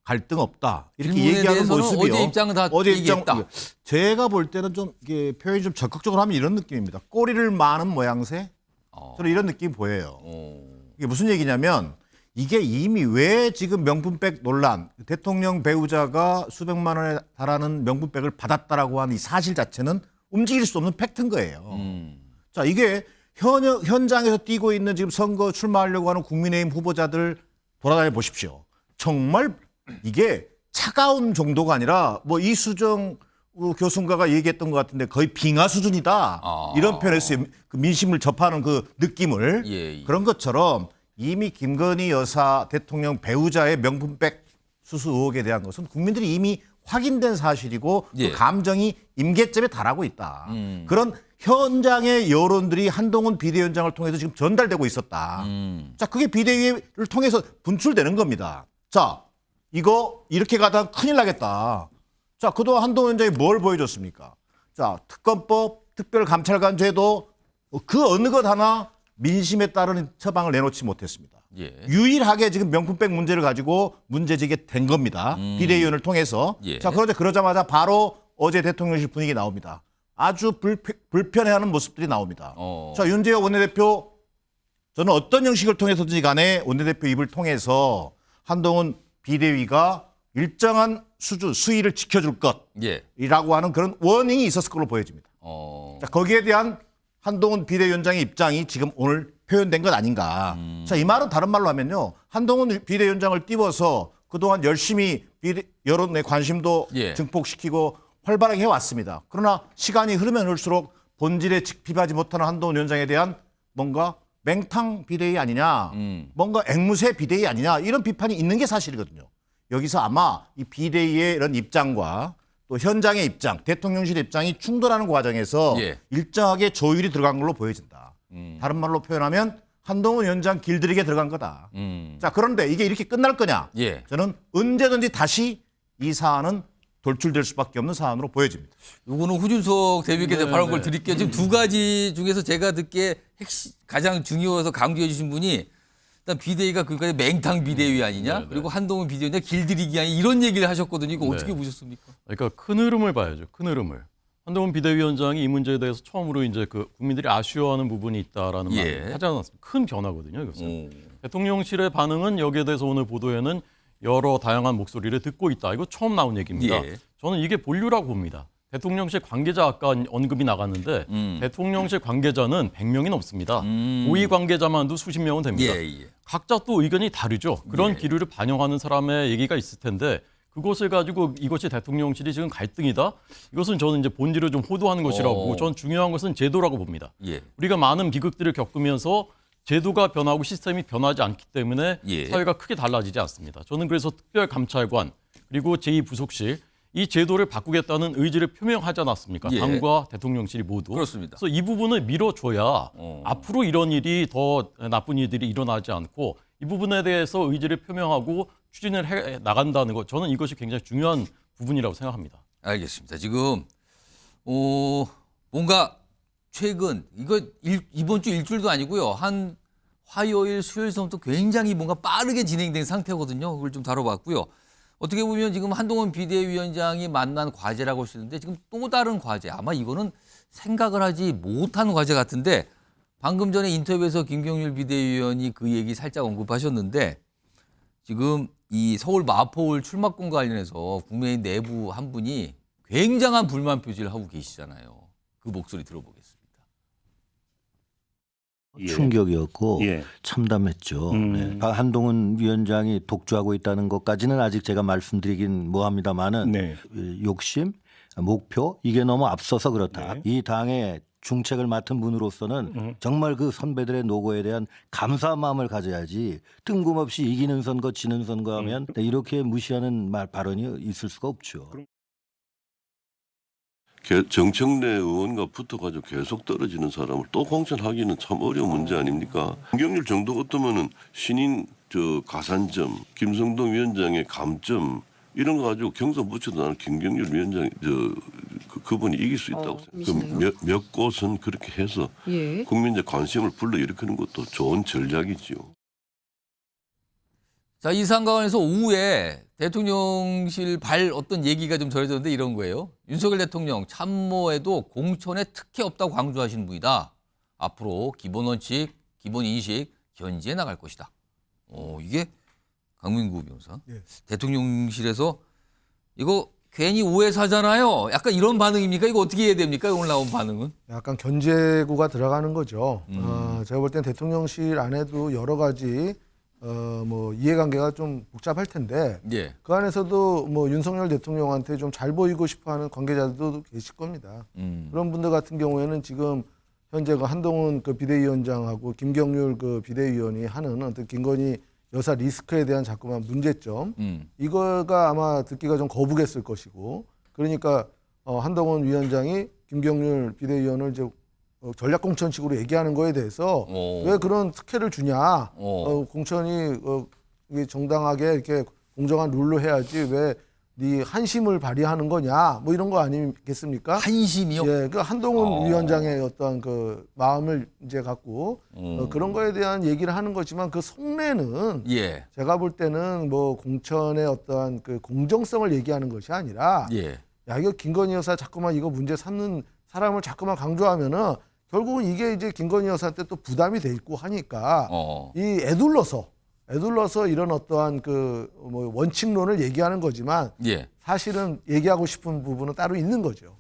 갈등 없다 이렇게 얘기하는 모습이요. 어제 입장은 다 얘기했다. 제가 볼 때는 좀 이게 표현이 좀 적극적으로 하면 이런 느낌입니다. 꼬리를 마는 모양새. 저는 이런 느낌이 보여요. 이게 무슨 얘기냐면 이게 이미 왜 지금 명품백 논란, 대통령 배우자가 수백만 원에 달하는 명품백을 받았다라고 하는 이 사실 자체는 움직일 수 없는 팩트인 거예요. 자, 이게 현장에서 뛰고 있는 지금 선거 출마하려고 하는 국민의힘 후보자들 돌아다녀 보십시오. 정말 이게 차가운 정도가 아니라 뭐 이수정 교수인가가 얘기했던 것 같은데 거의 빙하 수준이다. 이런 표현에서 그 민심을 접하는 그 느낌을 그런 것처럼 이미 김건희 여사 대통령 배우자의 명품백 수수 의혹에 대한 것은 국민들이 이미 확인된 사실이고 그 감정이 임계점에 달하고 있다. 그런 현장의 여론들이 한동훈 비대위원장을 통해서 지금 전달되고 있었다. 자, 그게 비대위를 통해서 분출되는 겁니다. 자, 이거 이렇게 가다 큰일 나겠다. 자, 그동안 한동훈 위원장이 뭘 보여줬습니까? 자, 특검법, 특별감찰관 제도 그 어느 것 하나 민심에 따르는 처방을 내놓지 못했습니다. 유일하게 지금 명품백 문제를 가지고 문제제기가 된 겁니다. 비대위원을 통해서. 자, 그러자마자 바로 어제 대통령실 분위기 나옵니다. 아주 불편해하는 모습들이 나옵니다. 자, 윤재호 원내대표, 저는 어떤 형식을 통해서든지 간에 원내대표 입을 통해서 한동훈 비대위가 일정한 수준, 수위를 지켜줄 것이라고 하는 그런 워닝이 있었을 걸로 보여집니다. 자, 거기에 대한 한동훈 비대위원장의 입장이 지금 오늘 표현된 것 아닌가. 자, 이 말은 다른 말로 하면요. 한동훈 비대위원장을 띄워서 그동안 열심히 여론의 관심도 증폭시키고 활발하게 해왔습니다. 그러나 시간이 흐르면 흐를수록 본질에 직비하지 못하는 한동훈 위원장에 대한 뭔가 맹탕 비대위 아니냐, 뭔가 앵무새 비대위 아니냐 이런 비판이 있는 게 사실이거든요. 여기서 아마 이 비대위의 이런 입장과 또 현장의 입장, 대통령실 입장이 충돌하는 과정에서 일정하게 조율이 들어간 걸로 보여진다. 다른 말로 표현하면 한동훈 위원장 길들이게 들어간 거다. 자, 그런데 이게 이렇게 끝날 거냐? 저는 언제든지 다시 이 사안은 돌출될 수밖에 없는 사안으로 보여집니다. 요거는 후준석 대변인께서 바로 그걸 드릴게요. 지금 두 가지 중에서 제가 듣기에 가장 중요해서 강조해 주신 분이 일단 비대위가 그까지 맹탕 비대위 아니냐? 그리고 한동훈 비대위원장 길들이기 아니 이런 얘기를 하셨거든요. 이거 어떻게 보셨습니까? 그러니까 큰 흐름을 봐야죠. 큰 흐름을. 한동훈 비대위원장이 이 문제에 대해서 처음으로 이제 그 국민들이 아쉬워하는 부분이 있다라는 말을 하지 않았습니까? 큰 변화거든요. 이것은. 대통령실의 반응은 여기에 대해서 오늘 보도에는 여러 다양한 목소리를 듣고 있다. 이거 처음 나온 얘기입니다. 저는 이게 본류라고 봅니다. 대통령실 관계자 아까 언급이 나갔는데 대통령실 관계자는 100명이 넘습니다. 고위 관계자만도 수십 명은 됩니다. 각자 또 의견이 다르죠. 그런 기류를 반영하는 사람의 얘기가 있을 텐데 그것을 가지고 이것이 대통령실이 지금 갈등이다. 이것은 저는 이제 본질을 좀 호도하는 것이라고 보고 저는 중요한 것은 제도라고 봅니다. 우리가 많은 비극들을 겪으면서 제도가 변하고 시스템이 변하지 않기 때문에 사회가 크게 달라지지 않습니다. 저는 그래서 특별감찰관 그리고 제2부속실 이 제도를 바꾸겠다는 의지를 표명하지 않았습니까? 당과 대통령실이 모두. 그렇습니다. 그래서 이 부분을 밀어줘야 앞으로 이런 일이 더 나쁜 일들이 일어나지 않고 이 부분에 대해서 의지를 표명하고 추진을 해 나간다는 것. 저는 이것이 굉장히 중요한 부분이라고 생각합니다. 알겠습니다. 지금 뭔가 최근 이거 이번 주 일주일도 아니고요. 한 화요일, 수요일서부터 굉장히 뭔가 빠르게 진행된 상태거든요. 그걸 좀 다뤄봤고요. 어떻게 보면 지금 한동훈 비대위원장이 만난 과제라고 할 수 있는데 지금 또 다른 과제. 아마 이거는 생각을 하지 못한 과제 같은데 방금 전에 인터뷰에서 김경률 비대위원이 그 얘기 살짝 언급하셨는데 지금 이 서울 마포울 출마권과 관련해서 국민의힘 내부 한 분이 굉장한 불만 표시를 하고 계시잖아요. 그 목소리 들어보겠습니다. 충격이었고 참담했죠. 한동훈 위원장이 독주하고 있다는 것까지는 아직 제가 말씀드리긴 뭐합니다만은 욕심, 목표 이게 너무 앞서서 그렇다. 이 당의 중책을 맡은 분으로서는 정말 그 선배들의 노고에 대한 감사한 마음을 가져야지 뜬금없이 이기는 선거 지는 선거 하면 이렇게 무시하는 발언이 있을 수가 없죠. 정청래 의원과 붙어가지고 계속 떨어지는 사람을 또 공천하기는 참 어려운 문제 아닙니까? 김경률 정도 같으면은 신인 가산점, 김성동 위원장의 감점 이런 거 가지고 경선 붙여도 나는 김경률 위원장 그분이 이길 수 있다고 생각해요. 몇 곳은 그렇게 해서 국민의 관심을 불러일으키는 것도 좋은 전략이지요. 자, 이 상황에서 오후에 대통령실 어떤 얘기가 좀 전해졌는데 이런 거예요. 윤석열 대통령 참모에도 공천에 특혜 없다고 강조하시는 분이다. 앞으로 기본 원칙, 기본 인식 견지해 나갈 것이다. 이게 강민구 변호사. 예. 대통령실에서 이거 괜히 오해 사잖아요. 약간 이런 반응입니까? 이거 어떻게 해야 됩니까? 오늘 나온 반응은? 약간 견제구가 들어가는 거죠. 제가 볼 땐 대통령실 안에도 여러 가지 뭐 이해관계가 좀 복잡할 텐데 예. 그 안에서도 뭐 윤석열 대통령한테 좀 잘 보이고 싶어하는 관계자들도 계실 겁니다. 그런 분들 같은 경우에는 지금 현재 그 한동훈 그 비대위원장하고 김경률 그 비대위원이 하는 어떤 김건희 여사 리스크에 대한 자꾸만 문제점 이거가 아마 듣기가 좀 거북했을 것이고 그러니까 한동훈 위원장이 김경률 비대위원을 이제 전략공천식으로 얘기하는 거에 대해서 왜 그런 특혜를 주냐 공천이 이게 정당하게 이렇게 공정한 룰로 해야지 왜 네 한심을 발휘하는 거냐 뭐 이런 거 아니겠습니까? 한심이요? 예, 그 한동훈 위원장의 어떤 그 마음을 이제 갖고 그런 거에 대한 얘기를 하는 거지만 그 속내는 예. 제가 볼 때는 뭐 공천의 어떠한 그 공정성을 얘기하는 것이 아니라 예. 야 이거 김건희 여사 자꾸만 이거 문제 삼는 사람을 자꾸만 강조하면은 결국은 이게 이제 김건희 여사한테 또 부담이 돼 있고 하니까 이 애둘러서 이런 어떠한 그 뭐 원칙론을 얘기하는 거지만 예. 사실은 얘기하고 싶은 부분은 따로 있는 거죠.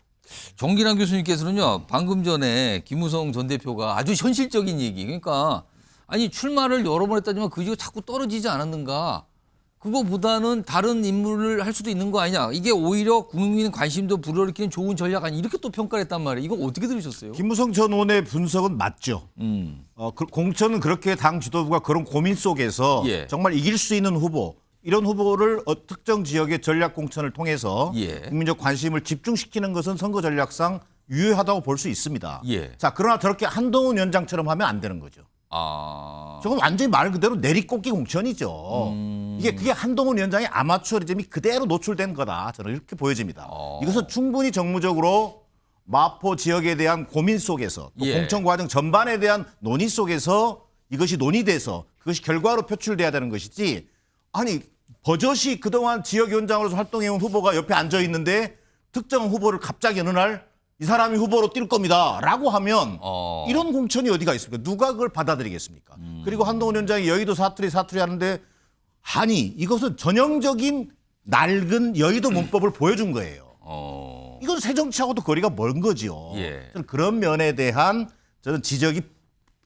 정기란 교수님께서는요, 방금 전에 김무성 전 대표가 아주 현실적인 얘기, 그러니까 아니 출마를 여러 번 했다지만 그 이후에 자꾸 떨어지지 않았는가? 그거보다는 다른 인물을 할 수도 있는 거 아니냐? 이게 오히려 국민 관심도 불러일으키는 좋은 전략 아니 이렇게 또 평가를 했단 말이에요. 이거 어떻게 들으셨어요? 김무성 전 의원의 분석은 맞죠. 공천은 그렇게 당 지도부가 그런 고민 속에서 예. 정말 이길 수 있는 후보, 이런 후보를 특정 지역의 전략 공천을 통해서 예. 국민적 관심을 집중시키는 것은 선거 전략상 유효하다고 볼 수 있습니다. 예. 자, 그러나 저렇게 한동훈 위원장처럼 하면 안 되는 거죠. 저건 완전히 말 그대로 내리꽂기 공천이죠. 그게 한동훈 위원장의 아마추어리즘이 그대로 노출된 거다. 저는 이렇게 보여집니다. 이것은 충분히 정무적으로 마포 지역에 대한 고민 속에서 또 예. 공천 과정 전반에 대한 논의 속에서 이것이 논의돼서 그것이 결과로 표출돼야 되는 것이지. 아니 버젓이 그동안 지역위원장으로서 활동해온 후보가 옆에 앉아 있는데 특정 후보를 갑자기 어느 날 이 사람이 후보로 뛸 겁니다 라고 하면 이런 공천이 어디가 있습니까? 누가 그걸 받아들이겠습니까? 그리고 한동훈 위원장이 여의도 사투리 하는데 아니 이것은 전형적인 낡은 여의도 문법을 보여준 거예요. 이건 새 정치하고도 거리가 먼 거죠. 예. 저는 그런 면에 대한 저는 지적이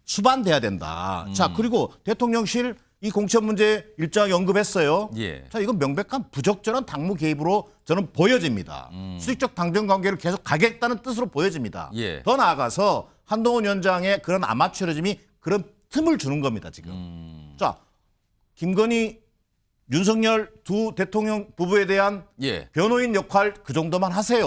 수반돼야 된다. 자, 그리고 대통령실 이 공천 문제 일정하게 언급했어요. 예. 자, 이건 명백한 부적절한 당무 개입으로 저는 보여집니다. 수직적 당정 관계를 계속 가겠다는 뜻으로 보여집니다. 예. 더 나아가서 한동훈 위원장의 그런 아마추어리즘이 그런 틈을 주는 겁니다, 지금. 자, 김건희, 윤석열 두 대통령 부부에 대한 예. 변호인 역할 그 정도만 하세요.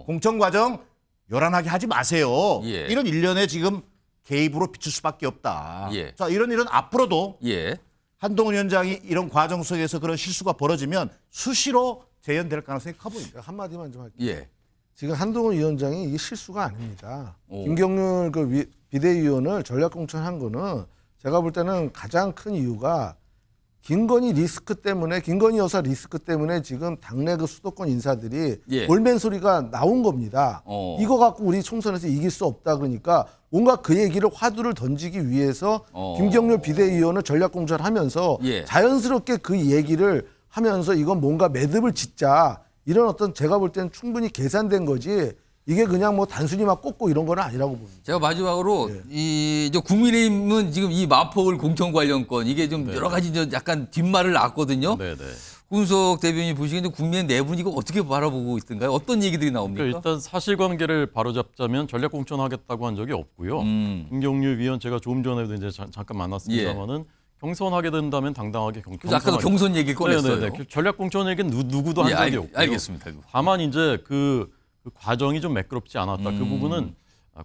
공천 과정 요란하게 하지 마세요. 예. 이런 일련의 지금 개입으로 비출 수밖에 없다. 예. 자, 이런 일은 앞으로도 예. 한동훈 위원장이 이런 과정 속에서 그런 실수가 벌어지면 수시로 재현될 가능성이 커 보입니다. 한마디만 좀 할게요. 예. 지금 한동훈 위원장이 이게 실수가 아닙니다. 김경률 그 비대위원을 전략공천한 거는 제가 볼 때는 가장 큰 이유가 김건희 여사 리스크 때문에 지금 당내 그 수도권 인사들이 예. 올맨 소리가 나온 겁니다. 이거 갖고 우리 총선에서 이길 수 없다 그러니까 뭔가 그 얘기를 화두를 던지기 위해서 김경률 비대위원을 전략공천하면서 예. 자연스럽게 그 얘기를 하면서 이건 뭔가 매듭을 짓자 이런 어떤 제가 볼 때는 충분히 계산된 거지 이게 그냥 뭐 단순히 막 꽂고 이런 건 아니라고 봅니다. 제가 마지막으로 이 국민의힘은 지금 이 마포을 공천 관련권 이게 좀 여러 가지 약간 뒷말을 놨거든요. 홍석 대변인 보시기에는 국민의 내분 이거 어떻게 바라보고 있던가요? 어떤 얘기들이 나옵니까? 그러니까 일단 사실관계를 바로잡자면 전략 공천하겠다고 한 적이 없고요. 김경률 위원 제가 조금 전에도 이제 잠깐 만났습니다만은 경선하게 된다면 당당하게 경선. 아까도 경선 얘기 꺼냈어요. 네네네. 전략 공천 얘기는 누구도 한 적이 없고요. 알겠습니다. 다만 이제 그 과정이 좀 매끄럽지 않았다. 그 부분은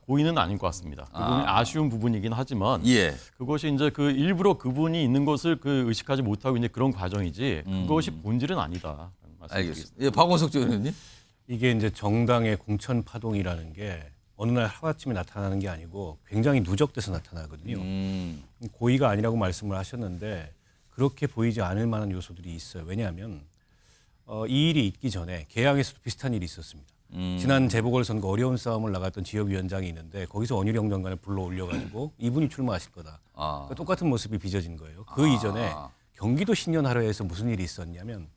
고의는 아닌 것 같습니다. 그 부분이 아쉬운 부분이긴 하지만 그것이 이제 그 일부러 그분이 있는 것을 그 의식하지 못하고 이제 그런 과정이지 그것이 본질은 아니다. 알겠습니다. 예, 박원석 의원님. 이게 이제 정당의 공천 파동이라는 게 어느 날 하루아침에 나타나는 게 아니고 굉장히 누적돼서 나타나거든요. 고의가 아니라고 말씀을 하셨는데 그렇게 보이지 않을 만한 요소들이 있어요. 왜냐하면 이 일이 있기 전에 개항에서도 비슷한 일이 있었습니다. 지난 재보궐선거 어려운 싸움을 나갔던 지역위원장이 있는데 거기서 원희룡 장관을 불러 올려가지고 이분이 출마하실 거다. 그러니까 똑같은 모습이 빚어진 거예요. 그 이전에 경기도 신년하루에서 무슨 일이 있었냐면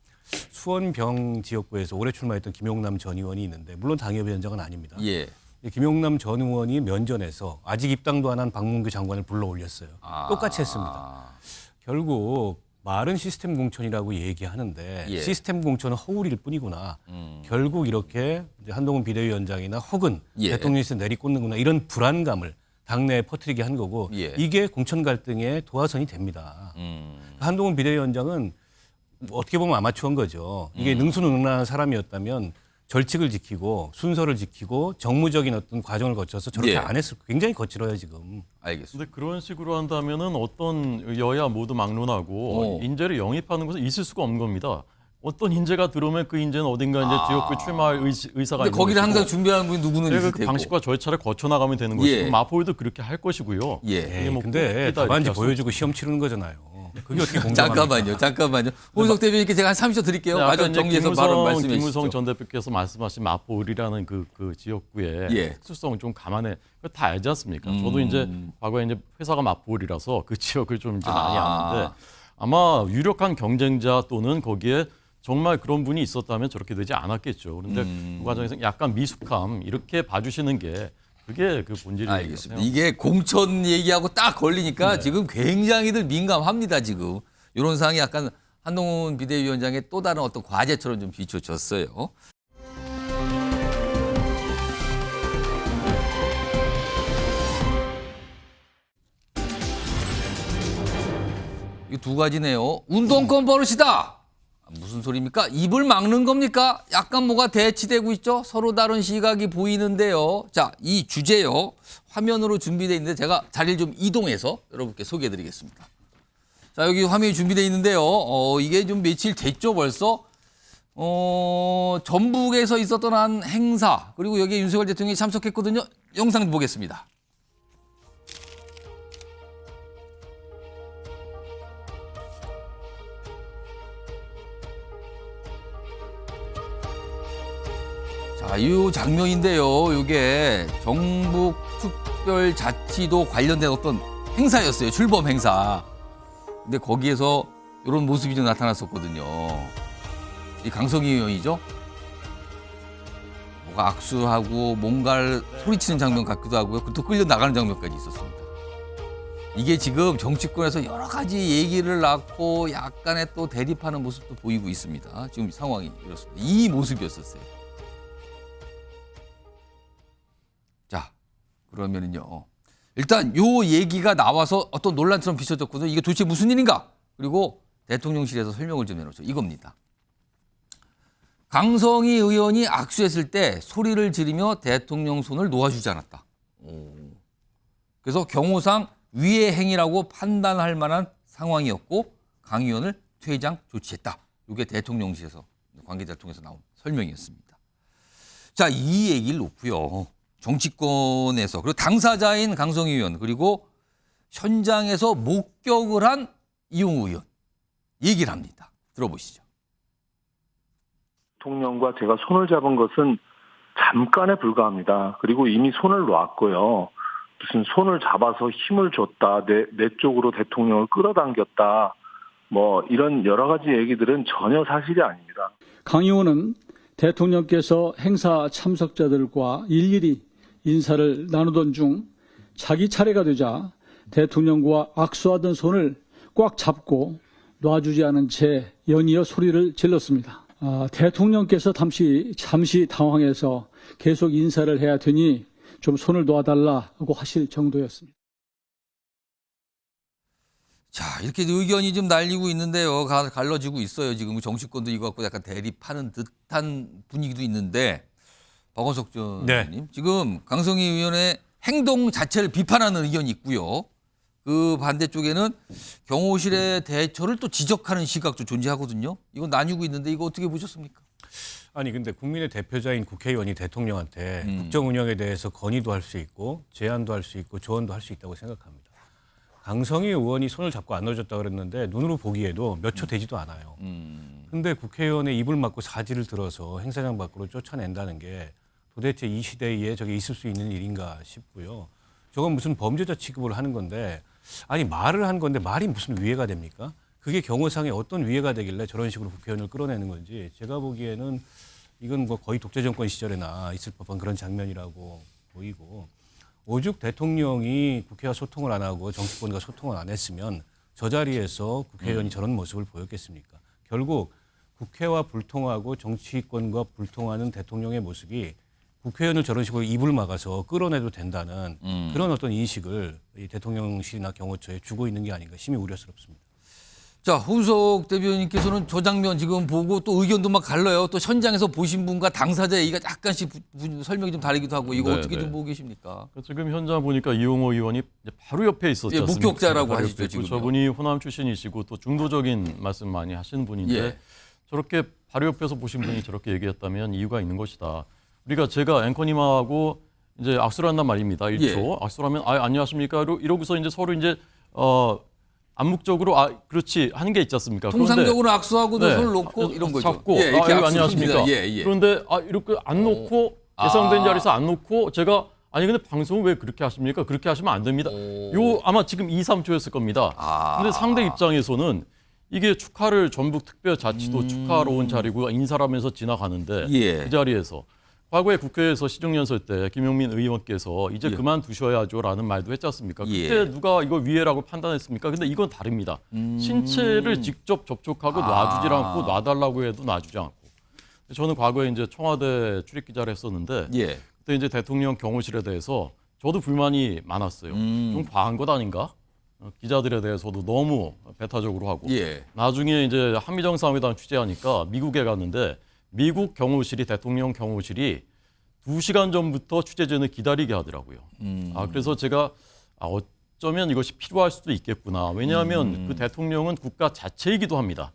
수원병 지역구에서 올해 출마했던 김용남 전 의원이 있는데 물론 당협위원장은 아닙니다. 예. 김용남 전 의원이 면전에서 아직 입당도 안 한 박문규 장관을 불러 올렸어요. 똑같이 했습니다. 결국 말은 시스템 공천이라고 얘기하는데 예. 시스템 공천은 허울일 뿐이구나. 결국 이렇게 이제 한동훈 비대위원장이나 혹은 예. 대통령실에서 내리꽂는구나 이런 불안감을 당내에 퍼뜨리게 한 거고 예. 이게 공천 갈등의 도화선이 됩니다. 한동훈 비대위원장은 어떻게 보면 아마추어인 거죠. 이게 능수능란한 사람이었다면 절칙을 지키고 순서를 지키고 정무적인 어떤 과정을 거쳐서 저렇게 예. 안 했을 굉장히 거칠어요 지금. 알겠습니다. 근데 그런 식으로 한다면은 어떤 여야 모두 막론하고 인재를 영입하는 것은 있을 수가 없는 겁니다. 어떤 인재가 들어오면 그 인재는 어딘가 이제 지역구 출마할 의사가 근데 있는 거기를 것이고. 항상 준비하는 분이 누구는 있을 그 테고. 방식과 절차를 거쳐 나가면 되는 예. 것이고 마포에도 그렇게 할 것이고요. 예. 이게 뭐 근데 꼭 답안지 이렇게 보여주고 시험 치르는 거잖아요. 그게 어떻게 공정합니까? 잠깐만요. 홍석 대변인께 제가 한 30초 드릴게요. 아까 마저 이제 정리해서 바로 말씀해 주시죠. 김무성 전 대표께서 말씀하신 마포을이라는 그 지역구의 예. 특수성 좀 감안해 다 알지 않습니까? 저도 이제 과거에 이제 회사가 마포을이라서 그 지역을 좀 이제 많이 아는데 아마 유력한 경쟁자 또는 거기에 정말 그런 분이 있었다면 저렇게 되지 않았겠죠. 그런데 그 과정에서 약간 미숙함 이렇게 봐주시는 게 그게 그 본질이에요. 알겠습니다. 이게 공천 얘기하고 딱 걸리니까 지금 굉장히들 민감합니다. 지금 이런 상황이 약간 한동훈 비대위원장의 또 다른 어떤 과제처럼 좀 비춰졌어요. 이 두 가지네요. 운동권 버릇이다. 무슨 소리입니까? 입을 막는 겁니까? 약간 뭐가 대치되고 있죠? 서로 다른 시각이 보이는데요. 자, 이 주제요. 화면으로 준비되어 있는데 제가 자리를 좀 이동해서 여러분께 소개해 드리겠습니다. 자, 여기 화면이 준비되어 있는데요. 이게 좀 며칠 됐죠, 벌써? 전북에서 있었던 한 행사, 그리고 여기에 윤석열 대통령이 참석했거든요. 영상 보겠습니다. 자, 이 장면인데요. 이게 경북특별자치도 관련된 어떤 행사였어요. 출범 행사. 근데 거기에서 이런 모습이 좀 나타났었거든요. 이 강성희 의원이죠. 뭐가 악수하고 뭔가를 소리치는 장면 같기도 하고요. 또 끌려 나가는 장면까지 있었습니다. 이게 지금 정치권에서 여러 가지 얘기를 낳고 약간의 또 대립하는 모습도 보이고 있습니다. 지금 상황이 이렇습니다. 이 모습이었었어요. 자, 그러면은요. 일단 요 얘기가 나와서 어떤 논란처럼 비춰졌거든요. 이게 도대체 무슨 일인가? 그리고 대통령실에서 설명을 좀 해놓죠. 이겁니다. 강성희 의원이 악수했을 때 소리를 지르며 대통령 손을 놓아주지 않았다. 그래서 경호상 위해 행위라고 판단할 만한 상황이었고 강 의원을 퇴장 조치했다. 이게 대통령실에서 관계자를 통해서 나온 설명이었습니다. 자, 이 얘기를 놓고요. 정치권에서 그리고 당사자인 강성희 의원 그리고 현장에서 목격을 한 이용우 의원 얘기를 합니다. 들어보시죠. 대통령과 제가 손을 잡은 것은 잠깐에 불과합니다. 그리고 이미 손을 놨고요. 무슨 손을 잡아서 힘을 줬다, 내 쪽으로 대통령을 끌어당겼다, 뭐 이런 여러 가지 얘기들은 전혀 사실이 아닙니다. 강 의원은 대통령께서 행사 참석자들과 일일이 인사를 나누던 중 자기 차례가 되자 대통령과 악수하던 손을 꽉 잡고 놔주지 않은 채 연이어 소리를 질렀습니다. 대통령께서 잠시 당황해서 계속 인사를 해야 되니 좀 손을 놓아달라고 하실 정도였습니다. 자, 이렇게 의견이 좀 날리고 있는데요. 갈라지고 있어요. 지금 정치권도 이거 갖고 약간 대립하는 듯한 분위기도 있는데 박원석 전 의원님, 지금 강성희 의원의 행동 자체를 비판하는 의견이 있고요. 그 반대쪽에는 경호실의 대처를 또 지적하는 시각도 존재하거든요. 이거 나뉘고 있는데 이거 어떻게 보셨습니까? 아니 근데 국민의 대표자인 국회의원이 대통령한테 국정 운영에 대해서 건의도 할 수 있고 제안도 할 수 있고 조언도 할 수 있다고 생각합니다. 강성희 의원이 손을 잡고 안 넣어줬다 그랬는데 눈으로 보기에도 몇 초 되지도 않아요. 근데 국회의원의 입을 막고 사지를 들어서 행사장 밖으로 쫓아낸다는 게 도대체 이 시대에 저게 있을 수 있는 일인가 싶고요. 저건 무슨 범죄자 취급을 하는 건데 아니 말을 한 건데 말이 무슨 위해가 됩니까? 그게 경호상에 어떤 위해가 되길래 저런 식으로 국회의원을 끌어내는 건지 제가 보기에는 이건 뭐 거의 독재 정권 시절에나 있을 법한 그런 장면이라고 보이고 오죽 대통령이 국회와 소통을 안 하고 정치권과 소통을 안 했으면 저 자리에서 국회의원이 저런 모습을 보였겠습니까? 결국 국회와 불통하고 정치권과 불통하는 대통령의 모습이 국회의원을 저런 식으로 입을 막아서 끌어내도 된다는 그런 어떤 인식을 이 대통령실이나 경호처에 주고 있는 게 아닌가 심히 우려스럽습니다. 자, 홍석 대변인께서는 저 장면 지금 보고 또 의견도 막 갈라요. 또 현장에서 보신 분과 당사자 얘기가 약간씩 설명이 좀 다르기도 하고 이거 어떻게 좀 보고 계십니까? 지금 현장 보니까 이용호 의원이 바로 옆에 있었죠. 예, 목격자라고 하시죠, 지금. 저분이 호남 출신이시고 또 중도적인 말씀 많이 하시는 분인데 예. 저렇게 바로 옆에서 보신 분이 저렇게 얘기했다면 이유가 있는 것이다. 제가 앵커님하고 이제 악수를 한단 말입니다. 1초. 예. 악수를 하면 안녕하십니까? 이러고서 이제 서로 이제 암묵적으로 그렇지 하는 게 있지 않습니까? 통상적으로 악수하고도 손을 놓고 이런 거죠. 잡고 예, 이렇게 안녕하십니까? 예, 예. 그런데 이렇게 안 놓고 예상된 자리에서 안 놓고 제가 근데 방송을 왜 그렇게 하십니까? 그렇게 하시면 안 됩니다. 아마 지금 2, 3초였을 겁니다. 근데 상대 입장에서는 이게 축하를 전북 특별자치도 축하하러 온 자리고 인사하면서 지나가는데 예. 그 자리에서 과거에 국회에서 시정연설 때 김용민 의원께서 이제 그만두셔야죠라는 말도 했지 않습니까? 그때 누가 이거 위해라고 판단했습니까? 근데 이건 다릅니다. 신체를 직접 접촉하고 놔주질 않고 놔달라고 해도 놔주지 않고. 저는 과거에 이제 청와대 출입기자를 했었는데 그때 이제 대통령 경호실에 대해서 저도 불만이 많았어요. 좀 과한 것 아닌가? 기자들에 대해서도 너무 배타적으로 하고. 나중에 이제 한미정상회담 취재하니까 미국에 갔는데 미국 경호실이 대통령 경호실이 2시간 전부터 취재진을 기다리게 하더라고요. 그래서 제가 어쩌면 이것이 필요할 수도 있겠구나. 왜냐하면 그 대통령은 국가 자체이기도 합니다.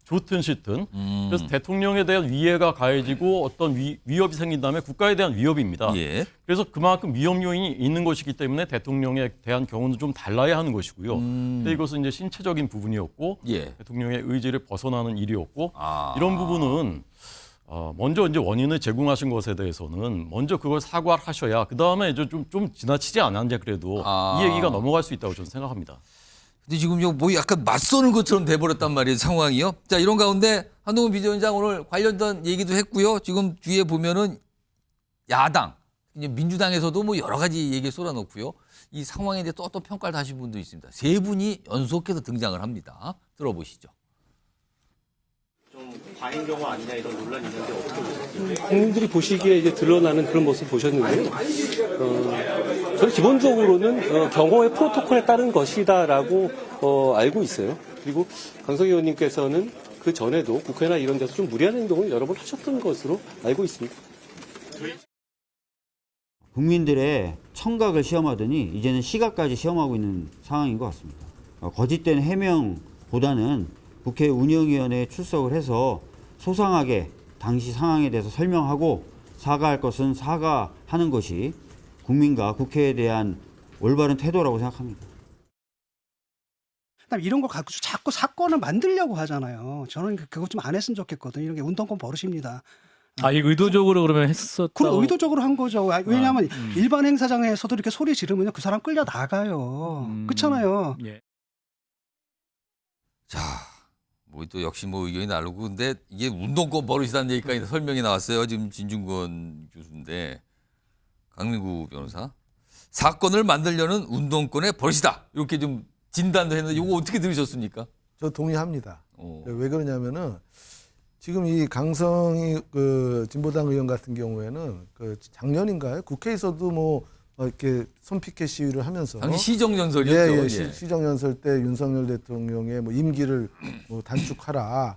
좋든 싫든. 그래서 대통령에 대한 위해가 가해지고 어떤 위협이 생긴 다음에 국가에 대한 위협입니다. 그래서 그만큼 위험 요인이 있는 것이기 때문에 대통령에 대한 경우는 좀 달라야 하는 것이고요. 근데 이것은 이제 신체적인 부분이었고 대통령의 의지를 벗어나는 일이었고 이런 부분은 먼저 이제 원인을 제공하신 것에 대해서는 먼저 그걸 사과를 하셔야 그 다음에 이제 좀 지나치지 않았는데 그래도 이 얘기가 넘어갈 수 있다고 저는 생각합니다. 근데 지금 뭐 약간 맞서는 것처럼 돼버렸단 말이에요, 상황이요. 자, 이런 가운데 한동훈 비대위원장 오늘 관련된 얘기도 했고요. 지금 뒤에 보면은 야당, 민주당에서도 뭐 여러 가지 얘기 쏟아놓고요. 이 상황에 대해 또 평가를 하신 분도 있습니다. 세 분이 연속해서 등장을 합니다. 들어보시죠. 좀 과잉 경우 아니냐 이런 논란이 있는데 어떻게 보세요? 국민들이 보시기에 이제 드러나는 그런 모습 보셨는데요. 저는 기본적으로는 경호의 프로토콜에 따른 것이다라고 알고 있어요. 그리고 강성 의원님께서는 그 전에도 국회나 이런 데서 좀 무리한 행동을 여러 번 하셨던 것으로 알고 있습니다. 국민들의 청각을 시험하더니 이제는 시각까지 시험하고 있는 상황인 것 같습니다. 거짓된 해명보다는 국회 운영위원회에 출석을 해서 소상하게 당시 상황에 대해서 설명하고 사과할 것은 사과하는 것이 국민과 국회에 대한 올바른 태도라고 생각합니다. 이런 걸 갖고 자꾸 사건을 만들려고 하잖아요. 저는 그거 좀 안 했으면 좋겠거든요. 이런 게 운동권 버릇입니다. 이거 의도적으로 그러면 했었다고? 그럼 의도적으로 한 거죠. 왜냐하면 일반 행사장에서도 이렇게 소리 지르면 그 사람 끌려 나가요. 그렇잖아요. 자, 뭐 또 역시 뭐 의견이 다르고 근데 이게 운동권 버릇이라는 얘기까지 설명이 나왔어요. 지금 진중권 교수인데 강민구 변호사 사건을 만들려는 운동권의 버릇이다 이렇게 좀 진단도 했는데 이거 어떻게 들으셨습니까? 저 동의합니다. 왜 그러냐면은 지금 이 강성희 그 진보당 의원 같은 경우에는 그 작년인가요? 국회에서도 뭐 이렇게 손피켓 시위를 하면서 당시 시정연설이었죠. 시정연설 때 윤석열 대통령의 뭐 임기를 뭐 단축하라.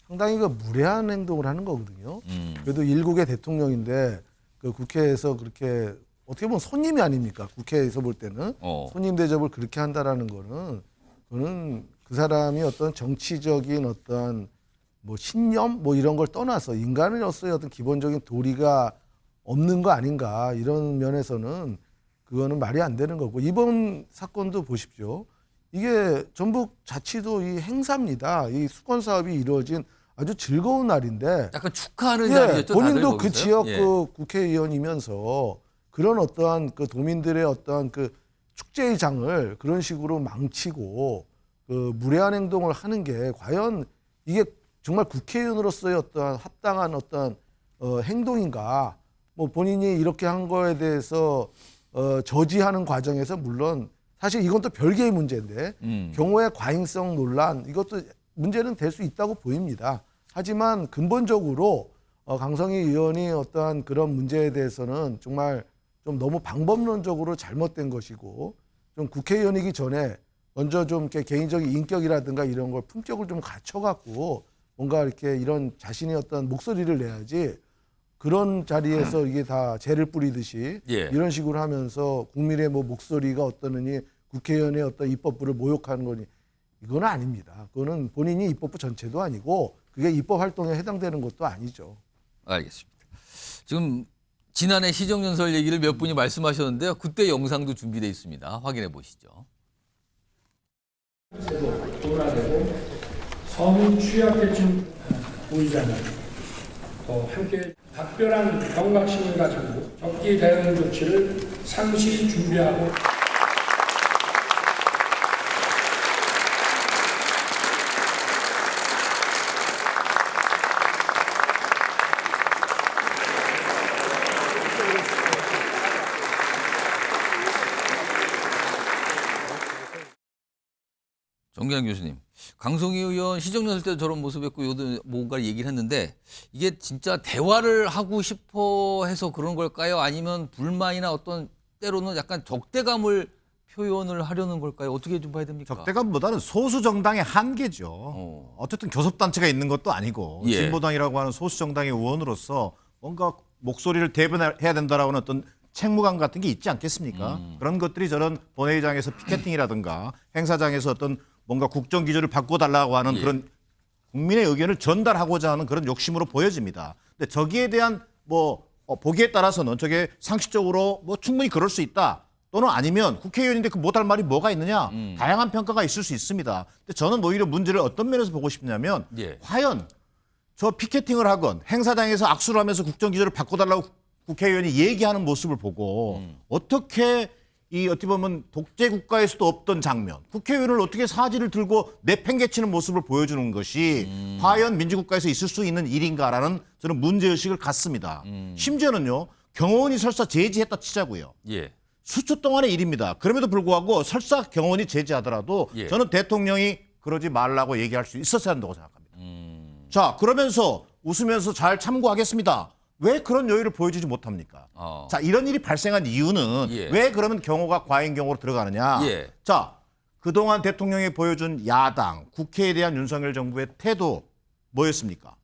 상당히 그 무례한 행동을 하는 거거든요. 그래도 일국의 대통령인데 그 국회에서 그렇게 어떻게 보면 손님이 아닙니까? 국회에서 볼 때는 손님 대접을 그렇게 한다라는 거는 그거는 그 사람이 어떤 정치적인 어떤 뭐 신념 뭐 이런 걸 떠나서 인간으로서의 어떤 기본적인 도리가 없는 거 아닌가 이런 면에서는 그거는 말이 안 되는 거고 이번 사건도 보십시오. 이게 전북 자치도 이 행사입니다. 이 수건 사업이 이루어진 아주 즐거운 날인데 약간 축하하는 예, 자리였죠. 본인도 다들 그 거기서요? 지역 예. 그 국회의원이면서 그런 어떠한 그 도민들의 어떠한 그 축제의 장을 그런 식으로 망치고 그 무례한 행동을 하는 게 과연 이게 정말 국회의원으로서의 어떠한 합당한 어떠한 행동인가? 뭐 본인이 이렇게 한 거에 대해서 저지하는 과정에서 물론 사실 이건 또 별개의 문제인데 경호의 과잉성 논란 이것도 문제는 될 수 있다고 보입니다. 하지만 근본적으로 강성희 의원이 어떠한 그런 문제에 대해서는 정말 좀 너무 방법론적으로 잘못된 것이고 좀 국회의원이기 전에 먼저 좀 이렇게 개인적인 인격이라든가 이런 걸 품격을 좀 갖춰갖고 뭔가 이렇게 이런 자신의 어떤 목소리를 내야지 그런 자리에서 이게 다 재를 뿌리듯이 예. 이런 식으로 하면서 국민의 뭐 목소리가 어떠느니 국회의원의 어떤 입법부를 모욕하는 거니 이건 아닙니다. 그거는 본인이 입법부 전체도 아니고 그게 입법 활동에 해당되는 것도 아니죠. 알겠습니다. 지금 지난해 시정연설 얘기를 몇 분이 말씀하셨는데요. 그때 영상도 준비되어 있습니다. 확인해 보시죠. 도라되고 서민 취약계층 보이자는 또 함께 각별한 경각심을 가지고 적기 대응 조치를 상시 준비하고 정기환 교수님, 강성희 의원 시정연설 때도 저런 모습이었고 요도 뭔가 얘기를 했는데 이게 진짜 대화를 하고 싶어 해서 그런 걸까요? 아니면 불만이나 어떤 때로는 약간 적대감을 표현을 하려는 걸까요? 어떻게 좀 봐야 됩니까? 적대감보다는 소수 정당의 한계죠. 어쨌든 교섭단체가 있는 것도 아니고 예. 진보당이라고 하는 소수 정당의 의원으로서 뭔가 목소리를 대변해야 된다라고 하는 어떤 책무감 같은 게 있지 않겠습니까? 그런 것들이 저는 본회의장에서 피켓팅이라든가 행사장에서 어떤 뭔가 국정 기조를 바꿔달라고 하는 예. 그런 국민의 의견을 전달하고자 하는 그런 욕심으로 보여집니다. 근데 저기에 대한 뭐 보기에 따라서는 저게 상식적으로 뭐 충분히 그럴 수 있다. 또는 아니면 국회의원인데 그 못할 말이 뭐가 있느냐. 다양한 평가가 있을 수 있습니다. 근데 저는 오히려 문제를 어떤 면에서 보고 싶냐면 예. 과연 저 피켓팅을 하건 행사장에서 악수를 하면서 국정 기조를 바꿔달라고 국회의원이 얘기하는 모습을 보고 어떻게 이 어떻게 보면 독재 국가에서도 없던 장면, 국회의원을 어떻게 사지를 들고 내팽개치는 모습을 보여주는 것이 과연 민주국가에서 있을 수 있는 일인가라는 저는 문제의식을 갖습니다. 심지어는요, 경호원이 설사 제지했다 치자고요. 예. 수초 동안의 일입니다. 그럼에도 불구하고 설사 경호원이 제지하더라도 예. 저는 대통령이 그러지 말라고 얘기할 수 있었어야 한다고 생각합니다. 자, 그러면서 웃으면서 잘 참고하겠습니다. 왜 그런 여유를 보여주지 못합니까? 자, 이런 일이 발생한 이유는 예. 왜 그러면 경호가 과잉 경호로 들어가느냐? 예. 자, 그동안 대통령이 보여준 야당, 국회에 대한 윤석열 정부의 태도 뭐였습니까?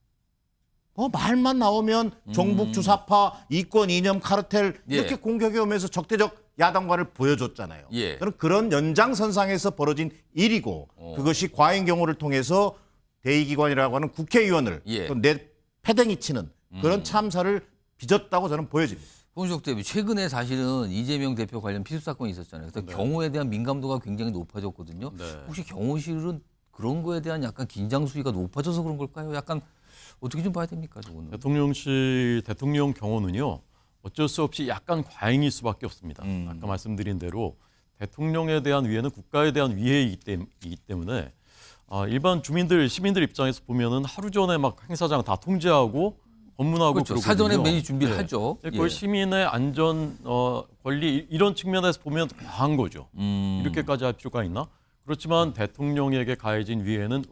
말만 나오면 종북 주사파, 이권 이념 카르텔 이렇게 예. 공격이 오면서 적대적 야당과를 보여줬잖아요. 예. 그런 연장선상에서 벌어진 일이고 그것이 과잉 경호를 통해서 대의기관이라고 하는 국회의원을 예. 또 내 패댕이 치는 그런 참사를 빚었다고 저는 보여집니다. 홍준석 대표, 최근에 사실은 이재명 대표 관련 피습 사건이 있었잖아요. 그래서 경호에 대한 민감도가 굉장히 높아졌거든요. 혹시 경호실은 그런 거에 대한 약간 긴장 수위가 높아져서 그런 걸까요? 약간 어떻게 좀 봐야 됩니까, 저거는? 대통령실 대통령 경호는요, 어쩔 수 없이 약간 과잉일 수밖에 없습니다. 아까 말씀드린 대로 대통령에 대한 위해는 국가에 대한 위해이기 때문에 일반 시민들 입장에서 보면은 하루 전에 막 행사장 다 통제하고 검문하고 그렇죠. 그러거든요. 사전에 매일 준비를 하죠. 그걸 예. 시민의 안전 권리 이런 측면에서 보면 과한 거죠. 이렇게까지 할 필요가 있나? 그렇지만 대통령에게 가해진 위해는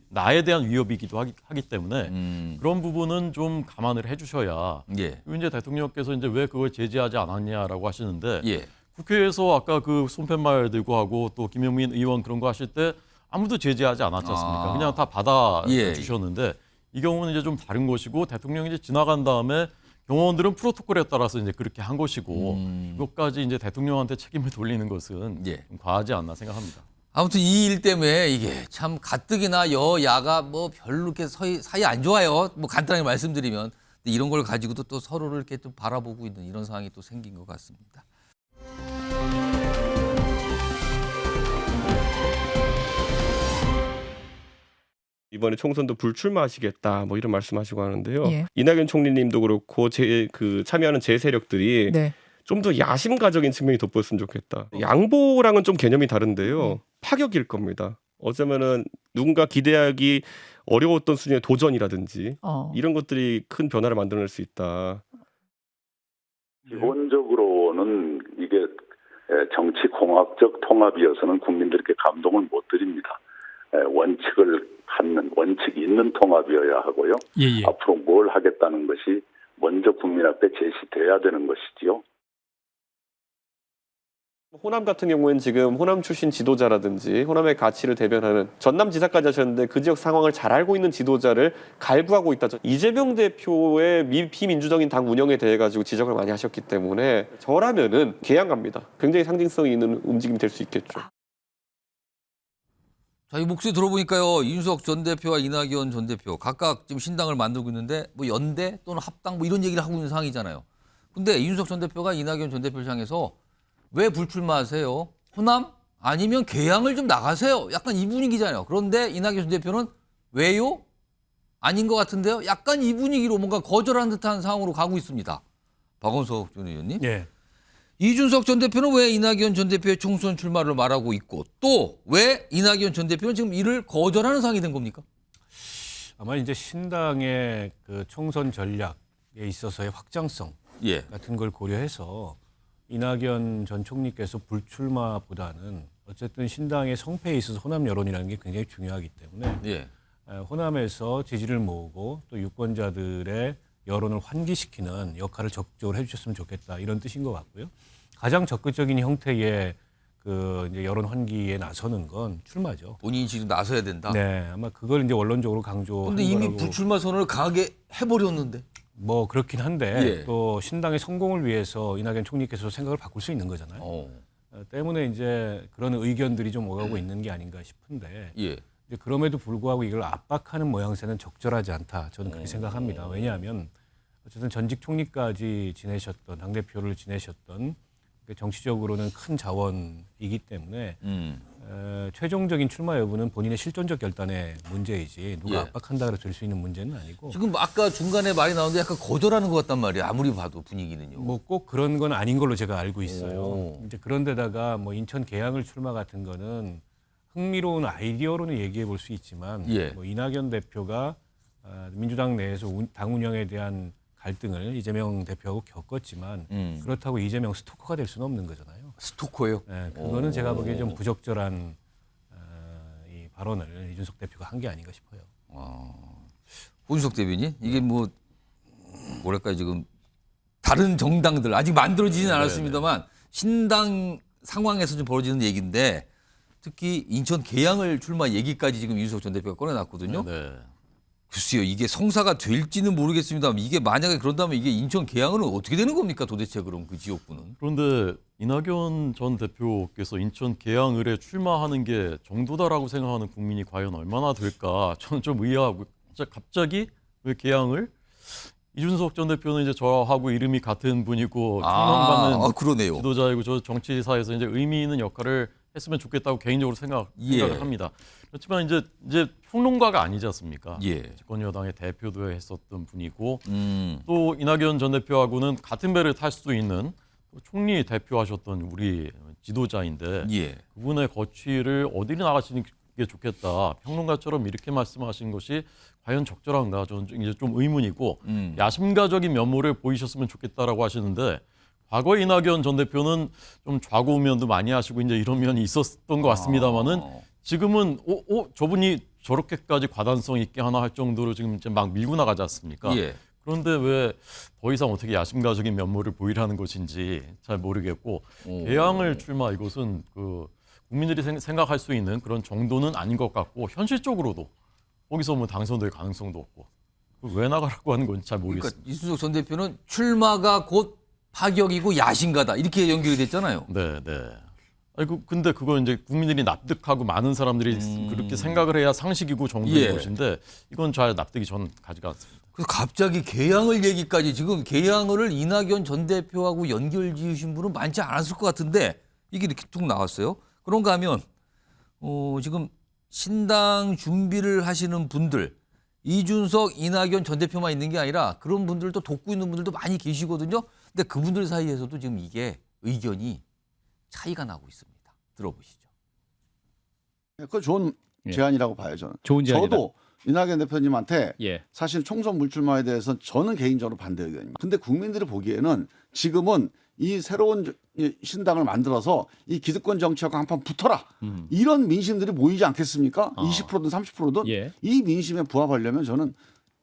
나에 대한 위협이기도 하기 때문에 그런 부분은 좀 감안을 해주셔야. 예. 이제 대통령께서 이제 왜 그걸 제지하지 않았냐라고 하시는데 예. 국회에서 아까 그 손팻말 들고 하고 또 김영민 의원 그런 거 하실 때 아무도 제지하지 않았지 않습니까? 그냥 다 받아 주셨는데 이 경우는 이제 좀 다른 것이고 대통령이 이제 지나간 다음에 경호원들은 프로토콜에 따라서 이제 그렇게 한 것이고 이것까지 이제 대통령한테 책임을 돌리는 것은 좀 과하지 않나 생각합니다. 아무튼 이 일 때문에 이게 참 가뜩이나 여야가 뭐 별로 이렇게 사이 안 좋아요. 뭐 간단하게 말씀드리면 근데 이런 걸 가지고도 또 서로를 이렇게 좀 바라보고 있는 이런 상황이 또 생긴 것 같습니다. 이번에 총선도 불출마하시겠다 뭐 이런 말씀하시고 하는데요. 예. 이낙연 총리님도 그렇고 참여하는 제 세력들이 네. 좀 더 야심가적인 측면이 돋보였으면 좋겠다. 양보랑은 좀 개념이 다른데요. 파격일 겁니다. 어쩌면은 누군가 기대하기 어려웠던 수준의 도전이라든지 이런 것들이 큰 변화를 만들어낼 수 있다. 기본적으로는 이게 정치 공학적 통합이어서는 국민들께 감동을 못 드립니다. 원칙을 갖는 원칙이 있는 통합이어야 하고요. 예. 앞으로 뭘 하겠다는 것이 먼저 국민 앞에 제시돼야 되는 것이지요. 호남 같은 경우에는 지금 호남 출신 지도자라든지 호남의 가치를 대변하는 전남지사까지 하셨는데 그 지역 상황을 잘 알고 있는 지도자를 갈구하고 있다. 이재명 대표의 비민주적인 당 운영에 대해 가지고 지적을 많이 하셨기 때문에 저라면은 개항갑니다. 굉장히 상징성이 있는 움직임이 될 수 있겠죠. 자, 이 목소리 들어보니까요. 이준석 전 대표와 이낙연 전 대표 각각 지금 신당을 만들고 있는데 뭐 연대 또는 합당 뭐 이런 얘기를 하고 있는 상황이잖아요. 근데 이준석 전 대표가 이낙연 전 대표를 향해서 왜 불출마하세요? 호남? 아니면 개항을 좀 나가세요. 약간 이 분위기잖아요. 그런데 이낙연 전 대표는 왜요? 아닌 것 같은데요. 약간 이 분위기로 뭔가 거절한 듯한 상황으로 가고 있습니다. 박원석 전 의원님. 예. 이준석 전 대표는 왜 이낙연 전 대표의 총선 출마를 말하고 있고 또 왜 이낙연 전 대표는 지금 이를 거절하는 상황이 된 겁니까? 아마 이제 신당의 그 총선 전략에 있어서의 확장성 같은 걸 고려해서 이낙연 전 총리께서 불출마보다는 어쨌든 신당의 성패에 있어서 호남 여론이라는 게 굉장히 중요하기 때문에 호남에서 지지를 모으고 또 유권자들의 여론을 환기시키는 역할을 적극적으로 해주셨으면 좋겠다 이런 뜻인 것 같고요. 가장 적극적인 형태의 그 이제 여론 환기에 나서는 건 출마죠. 본인이 지금 나서야 된다. 네, 아마 그걸 이제 원론적으로 강조한 근데 이미 거라고. 불출마 선언을 강하게 해버렸는데. 뭐 그렇긴 한데 또 신당의 성공을 위해서 이낙연 총리께서 생각을 바꿀 수 있는 거잖아요. 때문에 이제 그런 의견들이 좀 오가고 있는 게 아닌가 싶은데 이제 그럼에도 불구하고 이걸 압박하는 모양새는 적절하지 않다. 저는 그렇게 생각합니다. 왜냐하면 어쨌든 전직 총리까지 지내셨던 당대표를 지내셨던 정치적으로는 큰 자원이기 때문에 최종적인 출마 여부는 본인의 실존적 결단의 문제이지 누가 압박한다 그래서 될 수 있는 문제는 아니고. 지금 아까 중간에 말이 나오는데 약간 거절하는 것 같단 말이에요. 아무리 봐도 분위기는요. 뭐 꼭 그런 건 아닌 걸로 제가 알고 있어요. 이제 그런데다가 뭐 인천 계양을 출마 같은 거는 흥미로운 아이디어로는 얘기해 볼 수 있지만 뭐 이낙연 대표가 민주당 내에서 당 운영에 대한 갈등을 이재명 대표하고 겪었지만 그렇다고 이재명 스토커가 될 수는 없는 거잖아요. 스토커요? 네, 그거는 제가 보기에 좀 부적절한 이 발언을 이준석 대표가 한 게 아닌가 싶어요. 손준석 대변인 이게 뭐 뭐랄까요 지금 다른 정당들 아직 만들어지진 않았습니다만 신당 상황에서 좀 벌어지는 얘기인데 특히 인천 계양을 출마 얘기까지 지금 이준석 전 대표가 꺼내놨거든요. 글쎄요, 이게 성사가 될지는 모르겠습니다만 이게 만약에 그런다면 이게 인천 계양은 어떻게 되는 겁니까 도대체 그럼 그 지역구는? 그런데 이낙연 전 대표께서 인천 계양을에 출마하는 게 정도다라고 생각하는 국민이 과연 얼마나 될까 저는 좀 의아하고 갑자기 왜 계양을? 이준석 전 대표는 이제 저하고 이름이 같은 분이고 총망받는 그러네요. 지도자이고 저 정치사에서 이제 의미 있는 역할을 했으면 좋겠다고 개인적으로 생각을 합니다. 그렇지만 이제 평론가가 아니지 않습니까? 집권 여당의 대표도 했었던 분이고 또 이낙연 전 대표하고는 같은 배를 탈 수도 있는 총리 대표하셨던 우리 지도자인데 그분의 거취를 어디로 나가시는 게 좋겠다. 평론가처럼 이렇게 말씀하신 것이 과연 적절한가? 저는 이제 좀 의문이고 야심가적인 면모를 보이셨으면 좋겠다라고 하시는데 과거 이낙연 전 대표는 좀 좌고우면도 많이 하시고 이제 이런 면이 있었던 것 같습니다만은 지금은 저분이 저렇게까지 과단성 있게 하나 할 정도로 지금 이제 막 밀고 나가지 않습니까? 그런데 왜 더 이상 어떻게 야심가적인 면모를 보이라는 것인지 잘 모르겠고 계양을 출마 이것은 그 국민들이 생각할 수 있는 그런 정도는 아닌 것 같고 현실적으로도 거기서 뭐 당선될 가능성도 없고 왜 나가라고 하는 건지 잘 모르겠습니다. 그러니까 이준석 전 대표는 출마가 곧 파격이고 야심가다 이렇게 연결이 됐잖아요. 네. 근데 그거 이제 국민들이 납득하고 많은 사람들이 그렇게 생각을 해야 상식이고 정도인 것인데 이건 잘 납득이 저는 가지가 않습니다. 그래서 갑자기 계양을 얘기까지 지금 계양을 이낙연 전 대표하고 연결 지으신 분은 많지 않았을 것 같은데 이게 이렇게 쭉 나왔어요. 그런가 하면 지금 신당 준비를 하시는 분들, 이준석, 이낙연 전 대표만 있는 게 아니라 그런 분들도 돕고 있는 분들도 많이 계시거든요. 근데 그분들 사이에서도 지금 이게 의견이 차이가 나고 있습니다. 들어보시죠. 그거 좋은 제안이라고 봐요, 저는. 좋은 제안이다. 저도 이낙연 대표님한테 예. 사실 총선 물출마에 대해서 저는 개인적으로 반대 의견입니다. 근데 국민들이 보기에는 지금은 이 새로운 신당을 만들어서 이 기득권 정치하고 한판 붙어라. 이런 민심들이 모이지 않겠습니까? 20%든 30%든 예. 이 민심에 부합하려면 저는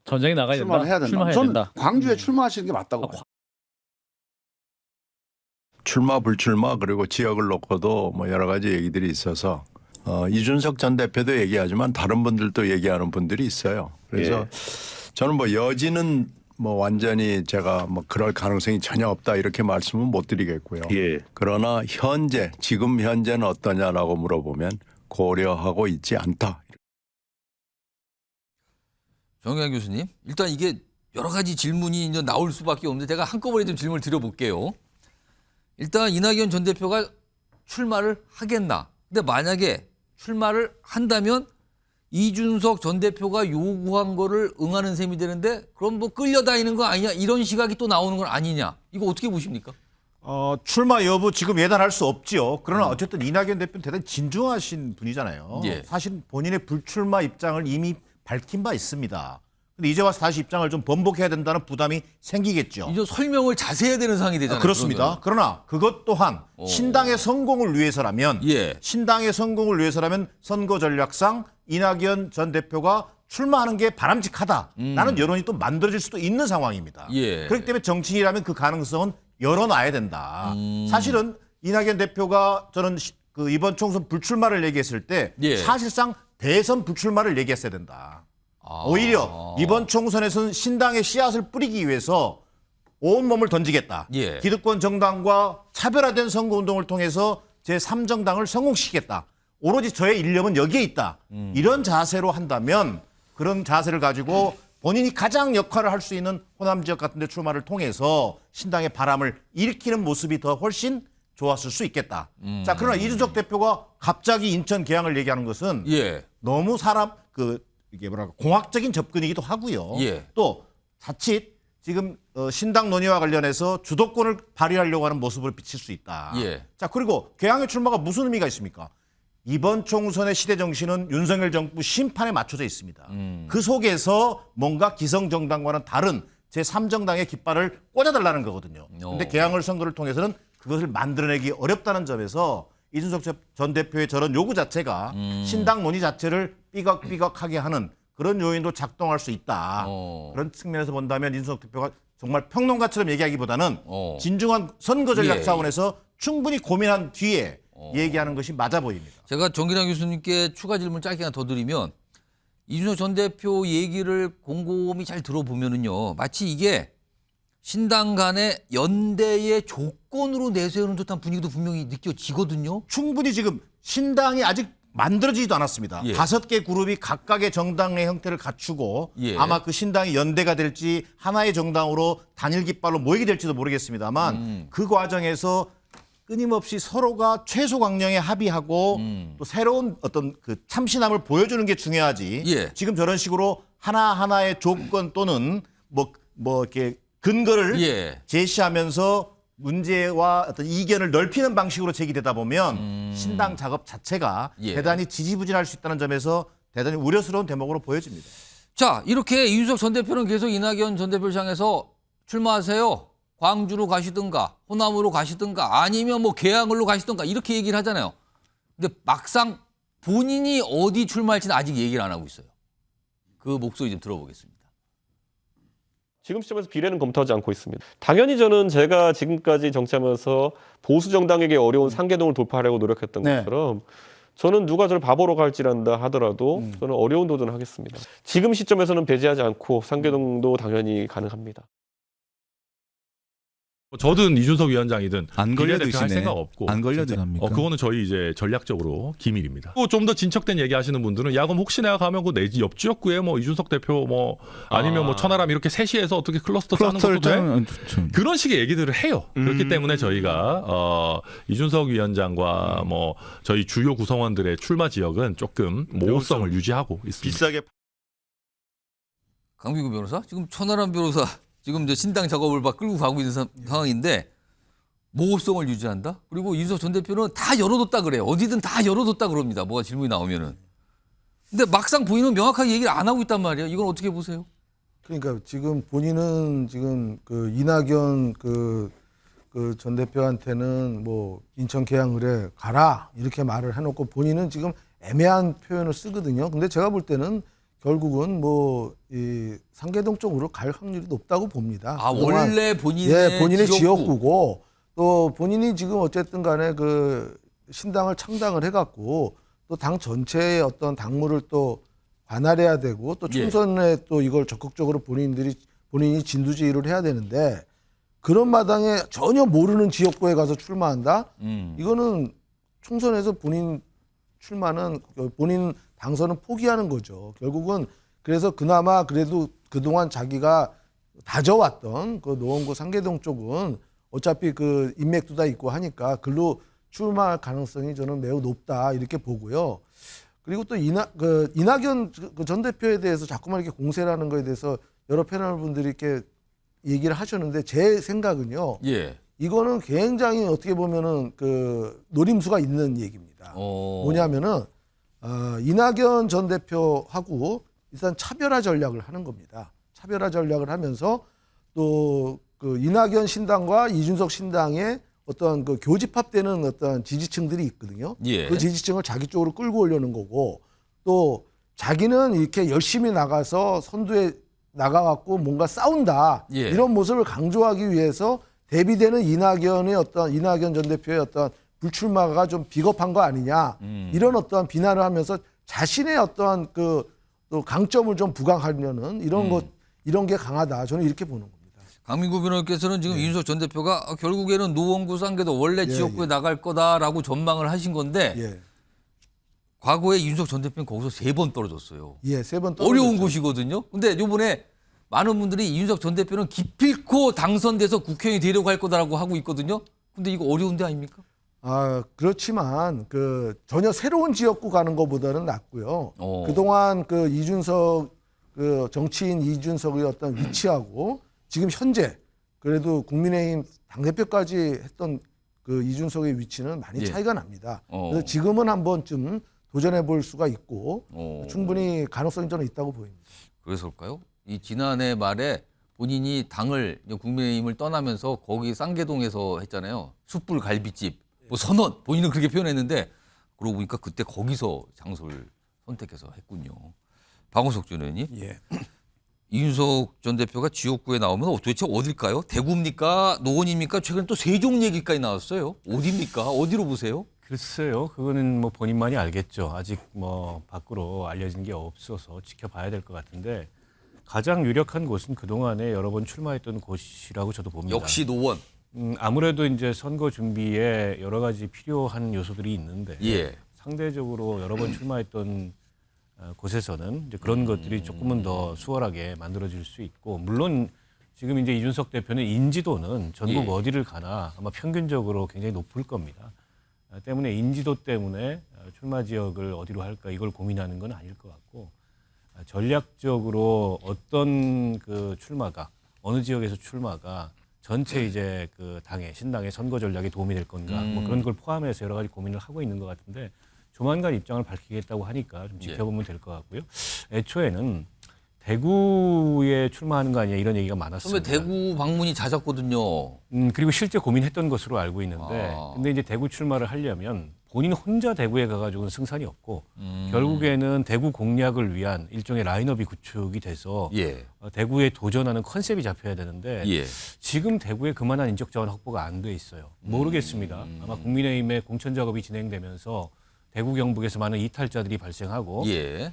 전장에 나가야 된다. 출마를 해야 된다. 출마해야 저는 된다. 광주에 출마하시는 게 맞다고 봐요. 출마 불출마 그리고 지역을 놓고도 뭐 여러 가지 얘기들이 있어서 이준석 전 대표도 얘기하지만 다른 분들도 얘기하는 분들이 있어요. 그래서 저는 뭐 여지는 뭐 완전히 제가 뭐 그럴 가능성이 전혀 없다 이렇게 말씀은 못 드리겠고요. 그러나 지금 현재는 어떠냐라고 물어보면 고려하고 있지 않다. 정의한 교수님, 일단 이게 여러 가지 질문이 이제 나올 수밖에 없는데 제가 한꺼번에 좀 질문을 드려볼게요. 일단 이낙연 전 대표가 출마를 하겠나? 근데 만약에 출마를 한다면 이준석 전 대표가 요구한 거를 응하는 셈이 되는데 그럼 뭐 끌려다니는 거 아니냐? 이런 시각이 또 나오는 건 아니냐? 이거 어떻게 보십니까? 출마 여부 지금 예단할 수 없지요. 그러나 어쨌든 이낙연 대표는 대단히 진중하신 분이잖아요. 예. 사실 본인의 불출마 입장을 이미 밝힌 바 있습니다. 근데 이제 와서 다시 입장을 좀 번복해야 된다는 부담이 생기겠죠. 이제 설명을 자세히 해야 되는 상황이 되잖아요. 그렇습니다. 그러나 그것 또한 신당의 성공을 위해서라면 신당의 성공을 위해서라면 선거 전략상 이낙연 전 대표가 출마하는 게 바람직하다라는 여론이 또 만들어질 수도 있는 상황입니다. 그렇기 때문에 정치인이라면 그 가능성은 열어놔야 된다. 사실은 이낙연 대표가 저는 그 이번 총선 불출마를 얘기했을 때 사실상 대선 불출마를 얘기했어야 된다. 오히려 이번 총선에서는 신당의 씨앗을 뿌리기 위해서 온몸을 던지겠다. 기득권 정당과 차별화된 선거운동을 통해서 제3정당을 성공시키겠다. 오로지 저의 일념은 여기에 있다. 이런 자세로 한다면 그런 자세를 가지고 본인이 가장 역할을 할 수 있는 호남 지역 같은 데 출마를 통해서 신당의 바람을 일으키는 모습이 더 훨씬 좋았을 수 있겠다. 자, 그러나 이준석 대표가 갑자기 인천 개항을 얘기하는 것은 너무 이게 뭐랄까 공학적인 접근이기도 하고요. 또 자칫 지금 신당 논의와 관련해서 주도권을 발휘하려고 하는 모습을 비칠 수 있다. 자, 그리고 개항의 출마가 무슨 의미가 있습니까? 이번 총선의 시대 정신은 윤석열 정부 심판에 맞춰져 있습니다. 그 속에서 뭔가 기성정당과는 다른 제3정당의 깃발을 꽂아달라는 거거든요. 그런데 개항을 선거를 통해서는 그것을 만들어내기 어렵다는 점에서 이준석 전 대표의 저런 요구 자체가 신당 논의 자체를 삐걱삐걱하게 하는 그런 요인도 작동할 수 있다. 그런 측면에서 본다면 이준석 대표가 정말 평론가처럼 얘기하기보다는 진중한 선거 전략 차원에서 충분히 고민한 뒤에 얘기하는 것이 맞아 보입니다. 제가 정기랑 교수님께 추가 질문 짧게 하나 더 드리면 이준석 전 대표 얘기를 곰곰이 잘 들어보면은요. 마치 이게 신당 간의 연대의 조건으로 내세우는 듯한 분위기도 분명히 느껴지거든요. 충분히 지금 신당이 아직 만들어지지도 않았습니다. 5개 그룹이 각각의 정당의 형태를 갖추고 아마 그 신당이 연대가 될지 하나의 정당으로 단일 깃발로 모이게 될지도 모르겠습니다만 그 과정에서 끊임없이 서로가 최소 강령에 합의하고 또 새로운 어떤 그 참신함을 보여주는 게 중요하지. 지금 저런 식으로 하나하나의 조건 또는 뭐 이렇게 근거를 제시하면서 문제와 어떤 이견을 넓히는 방식으로 제기되다 보면 신당 작업 자체가 대단히 지지부진할 수 있다는 점에서 대단히 우려스러운 대목으로 보여집니다. 자, 이렇게 이준석 전 대표는 계속 이낙연 전 대표를 향해서 출마하세요. 광주로 가시든가 호남으로 가시든가 아니면 뭐 개항을로 가시든가 이렇게 얘기를 하잖아요. 근데 막상 본인이 어디 출마할지는 아직 얘기를 안 하고 있어요. 그 목소리 좀 들어보겠습니다. 지금 시점에서 비례는 검토하지 않고 있습니다. 당연히 저는 제가 지금까지 정치하면서 보수 정당에게 어려운 상계동을 돌파하려고 노력했던 것처럼 저는 누가 저를 바보로 갈지란다 하더라도 저는 어려운 도전을 하겠습니다. 지금 시점에서는 배제하지 않고 상계동도 당연히 가능합니다. 저든 이준석 위원장이든 안 비례대표 걸려드시네. 할 생각 없고 안 걸려드랍니까? 그거는 저희 이제 전략적으로 기밀입니다. 좀 더 진척된 얘기하시는 분들은 야 그럼 혹시 내가 가면 그 내 옆 지역구에 뭐 이준석 대표 뭐 아니면 뭐 천하람 이렇게 셋이해서 어떻게 클러스터 짜는 것도 돼? 그런 식의 얘기들을 해요. 그렇기 때문에 저희가 이준석 위원장과 뭐 저희 주요 구성원들의 출마 지역은 조금 모호성을 유지하고 있습니다. 비싸게 강비구 변호사 지금 천하람 변호사 지금 이제 신당 작업을 막 끌고 가고 있는 상황인데 모호성을 유지한다. 그리고 이준석 전 대표는 다 열어뒀다 그래요. 어디든 다 열어뒀다 그럽니다. 뭐가 질문이 나오면은. 근데 막상 본인은 명확하게 얘기를 안 하고 있단 말이에요. 이건 어떻게 보세요? 그러니까 지금 본인은 지금 그 이낙연 그 전 대표한테는 뭐 인천 계양을에 가라 이렇게 말을 해놓고 본인은 지금 애매한 표현을 쓰거든요. 근데 제가 볼 때는 결국은 뭐 이 상계동 쪽으로 갈 확률이 높다고 봅니다. 아 원래 본인의, 본인의 지역구고 또 본인이 지금 어쨌든 간에 그 신당을 창당을 해갖고 또 당 전체의 어떤 당무를 또 관할해야 되고 또 총선에 또 이걸 적극적으로 본인이 진두지휘를 해야 되는데 그런 마당에 전혀 모르는 지역구에 가서 출마한다? 이거는 총선에서 본인 출마는 본인 당선은 포기하는 거죠. 결국은 그래서 그나마 그래도 그동안 자기가 다져왔던 그 노원구 상계동 쪽은 어차피 그 인맥도 다 있고 하니까 글로 출마할 가능성이 저는 매우 높다 이렇게 보고요. 그리고 또 이낙연 전 대표에 대해서 자꾸만 이렇게 공세라는 거에 대해서 여러 패널 분들이 이렇게 얘기를 하셨는데 제 생각은요. 이거는 굉장히 어떻게 보면은 그 노림수가 있는 얘기입니다. 뭐냐면은 이낙연 전 대표하고 일단 차별화 전략을 하는 겁니다. 차별화 전략을 하면서 또 그 이낙연 신당과 이준석 신당의 어떤 그 교집합되는 어떤 지지층들이 있거든요. 그 지지층을 자기 쪽으로 끌고 오려는 거고 또 자기는 이렇게 열심히 나가서 선두에 나가갖고 뭔가 싸운다 이런 모습을 강조하기 위해서 대비되는 이낙연 전 대표의 어떤 불출마가 좀 비겁한 거 아니냐 이런 어떠한 비난을 하면서 자신의 어떠한 그 또 강점을 좀 부각하려는 이런 게 강하다 저는 이렇게 보는 겁니다. 강민구 변호사께서는 지금 이준석 전 대표가 결국에는 노원구 상계도 원래 지역구에 나갈 거다라고 전망을 하신 건데 과거에 이준석 전 대표는 거기서 3번 떨어졌어요. 3번 떨어졌죠. 어려운 곳이거든요. 근데 이번에 많은 분들이 이준석 전 대표는 기필코 당선돼서 국회의원이 되려고 할 거다라고 하고 있거든요. 근데 이거 어려운 데 아닙니까? 그렇지만 그 전혀 새로운 지역구 가는 것보다는 낫고요. 그동안 그 이준석 그 정치인 이준석의 어떤 위치하고 지금 현재 그래도 국민의힘 당대표까지 했던 그 이준석의 위치는 많이 차이가 납니다. 그래서 지금은 한 번쯤 도전해 볼 수가 있고 충분히 가능성이 저는 있다고 보입니다. 그래서일까요? 이 지난해 말에 본인이 당을 국민의힘을 떠나면서 거기 쌍계동에서 했잖아요. 숯불 갈비집 뭐 선언 본인은 그렇게 표현했는데 그러고 보니까 그때 거기서 장소를 선택해서 했군요. 박원석 전 의원님. 이준석 전 대표가 지역구에 나오면 도대체 어딜까요? 대구입니까? 노원입니까? 최근에 또 세종 얘기까지 나왔어요. 어디입니까? 어디로 보세요? 글쎄요. 그거는 뭐 본인만이 알겠죠. 아직 뭐 밖으로 알려진 게 없어서 지켜봐야 될 것 같은데 가장 유력한 곳은 그동안에 여러 번 출마했던 곳이라고 저도 봅니다. 역시 노원. 아무래도 이제 선거 준비에 여러 가지 필요한 요소들이 있는데 상대적으로 여러 번 출마했던 곳에서는 이제 그런 것들이 조금은 더 수월하게 만들어질 수 있고 물론 지금 이제 이준석 대표는 인지도는 전국 어디를 가나 아마 평균적으로 굉장히 높을 겁니다. 때문에 인지도 때문에 출마 지역을 어디로 할까 이걸 고민하는 건 아닐 것 같고 전략적으로 어떤 그 출마가 어느 지역에서 출마가 전체 이제 그 당의 신당의 선거 전략에 도움이 될 건가 뭐 그런 걸 포함해서 여러 가지 고민을 하고 있는 것 같은데 조만간 입장을 밝히겠다고 하니까 좀 지켜보면 될 것 같고요. 애초에는 대구에 출마하는 거 아니냐 이런 얘기가 많았습니다. 처음에 대구 방문이 잦았거든요. 그리고 실제 고민했던 것으로 알고 있는데 근데 이제 대구 출마를 하려면 본인 혼자 대구에 가가지고는 승산이 없고 결국에는 대구 공략을 위한 일종의 라인업이 구축이 돼서 대구에 도전하는 컨셉이 잡혀야 되는데 지금 대구에 그만한 인적 자원 확보가 안 돼 있어요. 모르겠습니다. 아마 국민의힘의 공천 작업이 진행되면서 대구 경북에서 많은 이탈자들이 발생하고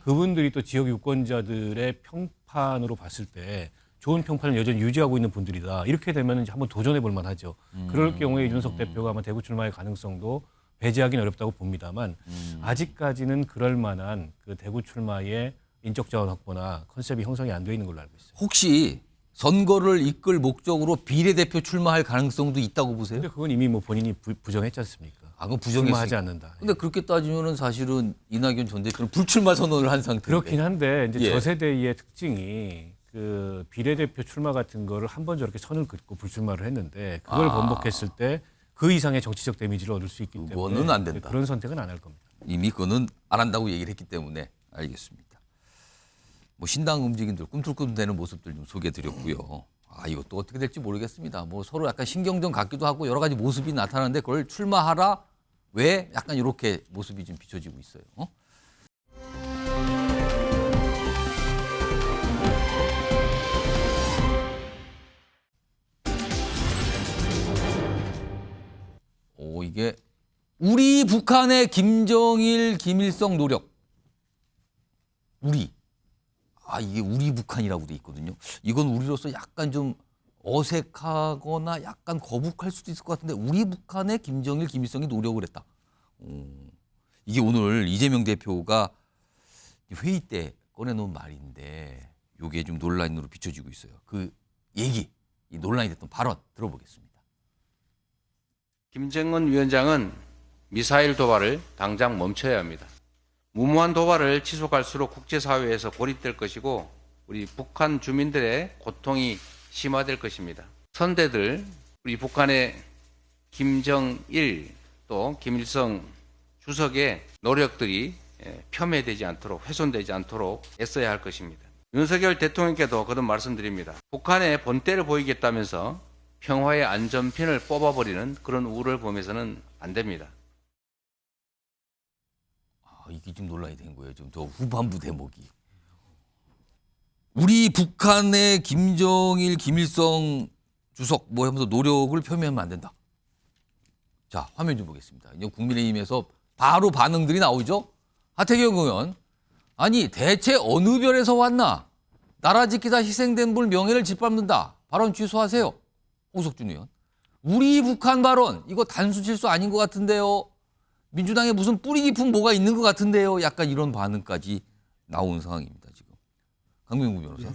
그분들이 또 지역 유권자들의 평판으로 봤을 때 좋은 평판을 여전히 유지하고 있는 분들이다. 이렇게 되면 이제 한번 도전해 볼 만하죠. 그럴 경우에 윤석 대표가 아마 대구 출마의 가능성도 배제하기는 어렵다고 봅니다만 아직까지는 그럴 만한 그 대구 출마의 인적 자원 확보나 컨셉이 형성이 안 돼 있는 걸로 알고 있어요. 혹시 선거를 이끌 목적으로 비례대표 출마할 가능성도 있다고 보세요? 근데 그건 이미 뭐 본인이 부정했지 않습니까? 아, 그건 부정했으니까. 출마하지 않는다. 근데 그렇게 따지면은 사실은 이낙연 전 대표는 불출마 선언을 한 상태인데. 그렇긴 한데 이제 예. 저 세대의 특징이 그 비례대표 출마 같은 거를 한 번 저렇게 선을 긋고 불출마를 했는데 그걸 번복했을 때 그 이상의 정치적 데미지를 얻을 수 있기 때문에 그거는 안 된다. 그런 선택은 안 할 겁니다. 이미 그거는 안 한다고 얘기를 했기 때문에 알겠습니다. 뭐 신당 움직임들 꿈틀꿈틀대는 모습들 좀 소개해드렸고요. 아, 이것도 어떻게 될지 모르겠습니다. 뭐 서로 약간 신경전 같기도 하고 여러 가지 모습이 나타나는데 그걸 출마하라 왜 약간 이렇게 모습이 좀 비춰지고 있어요. 이게 우리 북한의 김정일, 김일성 노력. 이게 우리 북한이라고 돼 있거든요. 이건 우리로서 약간 좀 어색하거나 약간 거북할 수도 있을 것 같은데 우리 북한의 김정일, 김일성이 노력을 했다. 이게 오늘 이재명 대표가 회의 때 꺼내놓은 말인데 이게 좀 논란으로 비춰지고 있어요. 그 얘기, 이 논란이 됐던 발언 들어보겠습니다. 김정은 위원장은 미사일 도발을 당장 멈춰야 합니다. 무모한 도발을 지속할수록 국제사회에서 고립될 것이고 우리 북한 주민들의 고통이 심화될 것입니다. 선대들, 우리 북한의 김정일 또 김일성 주석의 노력들이 폄훼되지 않도록 훼손되지 않도록 애써야 할 것입니다. 윤석열 대통령께도 거듭 말씀드립니다. 북한에 본때를 보이겠다면서 평화의 안전핀을 뽑아버리는 그런 우를 보면서는 안 됩니다. 이게 좀 논란이 된 거예요. 좀 저 후반부 대목이. 우리 북한의 김정일, 김일성 주석 뭐 하면서 노력을 표명하면 안 된다. 자, 화면 좀 보겠습니다. 이제 국민의힘에서 바로 반응들이 나오죠. 하태경 의원, 아니 대체 어느 별에서 왔나? 나라 지키다 희생된 분 명예를 짓밟는다. 발언 취소하세요. 홍석준 의원. 우리 북한 발언 이거 단수 실수 아닌 것 같은데요. 민주당에 무슨 뿌리 깊은 뭐가 있는 것 같은데요. 약간 이런 반응까지 나온 상황입니다. 지금. 강명구 변호사.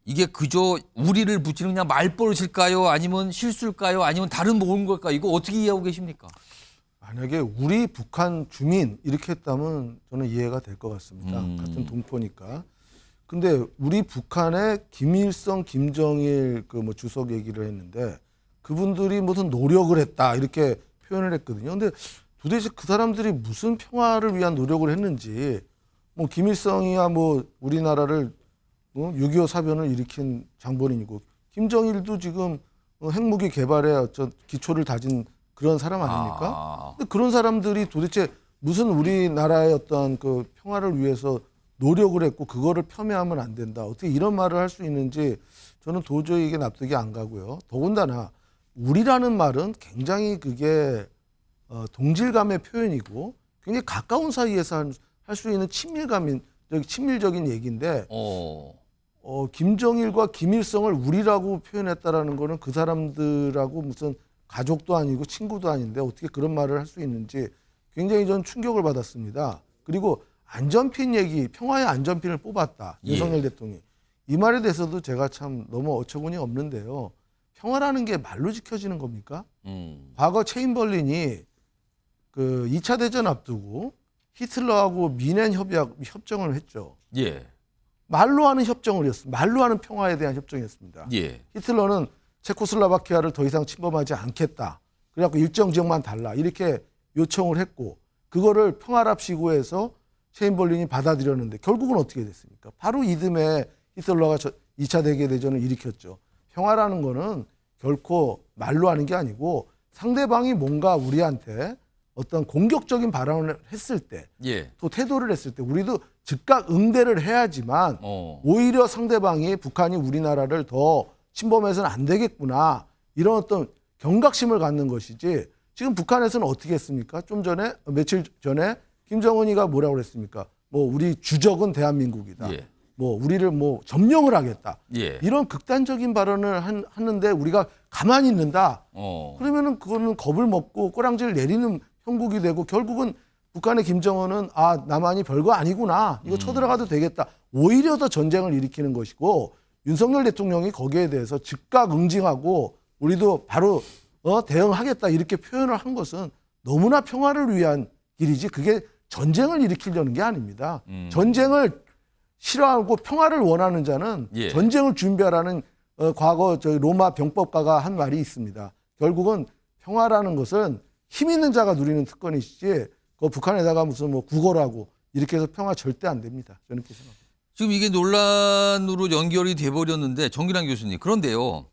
이게 그저 우리를 붙이는 그냥 말버릇일까요? 아니면 실수일까요? 아니면 다른 모은 걸까요? 이거 어떻게 이해하고 계십니까? 만약에 우리 북한 주민 이렇게 했다면 저는 이해가 될 것 같습니다. 같은 동포니까. 근데 우리 북한의 김일성, 김정일 그 뭐 주석 얘기를 했는데 그분들이 무슨 노력을 했다 이렇게 표현을 했거든요. 근데 도대체 그 사람들이 무슨 평화를 위한 노력을 했는지 뭐 김일성이야 뭐 우리나라를 6.25 사변을 일으킨 장본인이고 김정일도 지금 핵무기 개발에 어떤 기초를 다진 그런 사람 아닙니까? 근데 그런 사람들이 도대체 무슨 우리나라의 어떤 그 평화를 위해서 노력을 했고 그거를 폄훼하면 안 된다. 어떻게 이런 말을 할 수 있는지 저는 도저히 이게 납득이 안 가고요. 더군다나 우리라는 말은 굉장히 그게 동질감의 표현이고 굉장히 가까운 사이에서 할 수 있는 친밀적인 얘기인데 김정일과 김일성을 우리라고 표현했다라는 거는 그 사람들하고 무슨 가족도 아니고 친구도 아닌데 어떻게 그런 말을 할 수 있는지 굉장히 전 충격을 받았습니다. 그리고 안전핀 얘기, 평화의 안전핀을 뽑았다. 윤석열 대통령이. 이 말에 대해서도 제가 참 너무 어처구니 없는데요. 평화라는 게 말로 지켜지는 겁니까? 과거 체인벌린이 그 2차 대전 앞두고 히틀러하고 미넨 협정을 했죠. 예. 말로 하는 협정이었습니다. 말로 하는 평화에 대한 협정이었습니다. 예. 히틀러는 체코슬라바키아를 더 이상 침범하지 않겠다. 그래갖고 일정 지역만 달라. 이렇게 요청을 했고 그거를 평화랍시고에서 체인벌린이 받아들였는데 결국은 어떻게 됐습니까? 바로 이듬해 히틀러가 2차 세계대전을 일으켰죠. 평화라는 거는 결코 말로 하는 게 아니고 상대방이 뭔가 우리한테 어떤 공격적인 발언을 했을 때, 또 태도를 했을 때 우리도 즉각 응대를 해야지만 오히려 상대방이 북한이 우리나라를 더 침범해서는 안 되겠구나 이런 어떤 경각심을 갖는 것이지 지금 북한에서는 어떻게 했습니까? 좀 전에 며칠 전에 김정은이가 뭐라고 그랬습니까? 뭐 우리 주적은 대한민국이다. 뭐 우리를 뭐 점령을 하겠다. 예. 이런 극단적인 발언을 하는데 우리가 가만히 있는다. 그러면은 그거는 겁을 먹고 꼬랑지를 내리는 형국이 되고 결국은 북한의 김정은은 아 남한이 별거 아니구나. 이거 쳐들어가도 되겠다. 오히려 더 전쟁을 일으키는 것이고 윤석열 대통령이 거기에 대해서 즉각 응징하고 우리도 바로 대응하겠다 이렇게 표현을 한 것은 너무나 평화를 위한 길이지 그게 전쟁을 일으키려는 게 아닙니다. 전쟁을 싫어하고 평화를 원하는 자는 예. 전쟁을 준비하라는 과거 저희 로마 병법가가 한 말이 있습니다. 결국은 평화라는 것은 힘 있는 자가 누리는 특권이지 그 북한에다가 무슨 뭐 구걸하고 이렇게 해서 평화 절대 안 됩니다. 저는 그렇게 생각합니다. 지금 이게 논란으로 연결이 돼버렸는데 정기란 교수님 그런데요.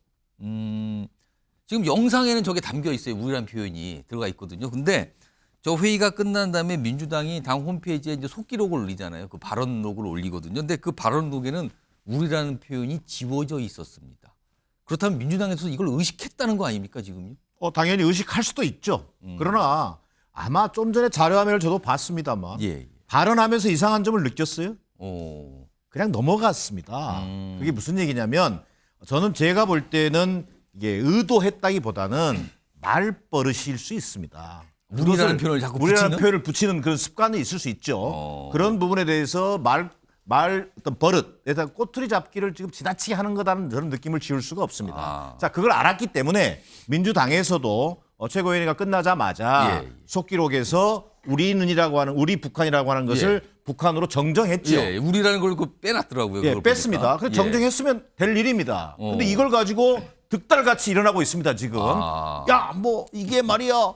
지금 영상에는 저게 담겨 있어요. 우리란 표현이 들어가 있거든요. 근데 저 회의가 끝난 다음에 민주당이 당 홈페이지에 이제 속기록을 올리잖아요. 그 발언록을 올리거든요. 근데 그 발언록에는 우리라는 표현이 지워져 있었습니다. 그렇다면 민주당에서 이걸 의식했다는 거 아닙니까 지금요? 당연히 의식할 수도 있죠. 그러나 아마 좀 전에 자료화면을 저도 봤습니다만 발언하면서 이상한 점을 느꼈어요. 그냥 넘어갔습니다. 그게 무슨 얘기냐면 저는 제가 볼 때는 이게 의도했다기보다는 말버릇일 수 있습니다. 우리라는 표현을 자꾸 우리라는 표현을 붙이는 그런 습관이 있을 수 있죠. 그런 부분에 대해서 말 어떤 버릇, 일단 꼬투리 잡기를 지금 지나치게 하는 거다는 그런 느낌을 지울 수가 없습니다. 자, 그걸 알았기 때문에 민주당에서도 최고위원회가 끝나자마자 속기록에서 우리는이라고 하는 우리 북한이라고 하는 것을 북한으로 정정했죠. 예, 우리라는 걸 빼놨더라고요. 예, 뺐습니다. 그래서 정정했으면 될 일입니다. 근데 이걸 가지고 득달같이 일어나고 있습니다, 지금. 야, 뭐 이게 말이야,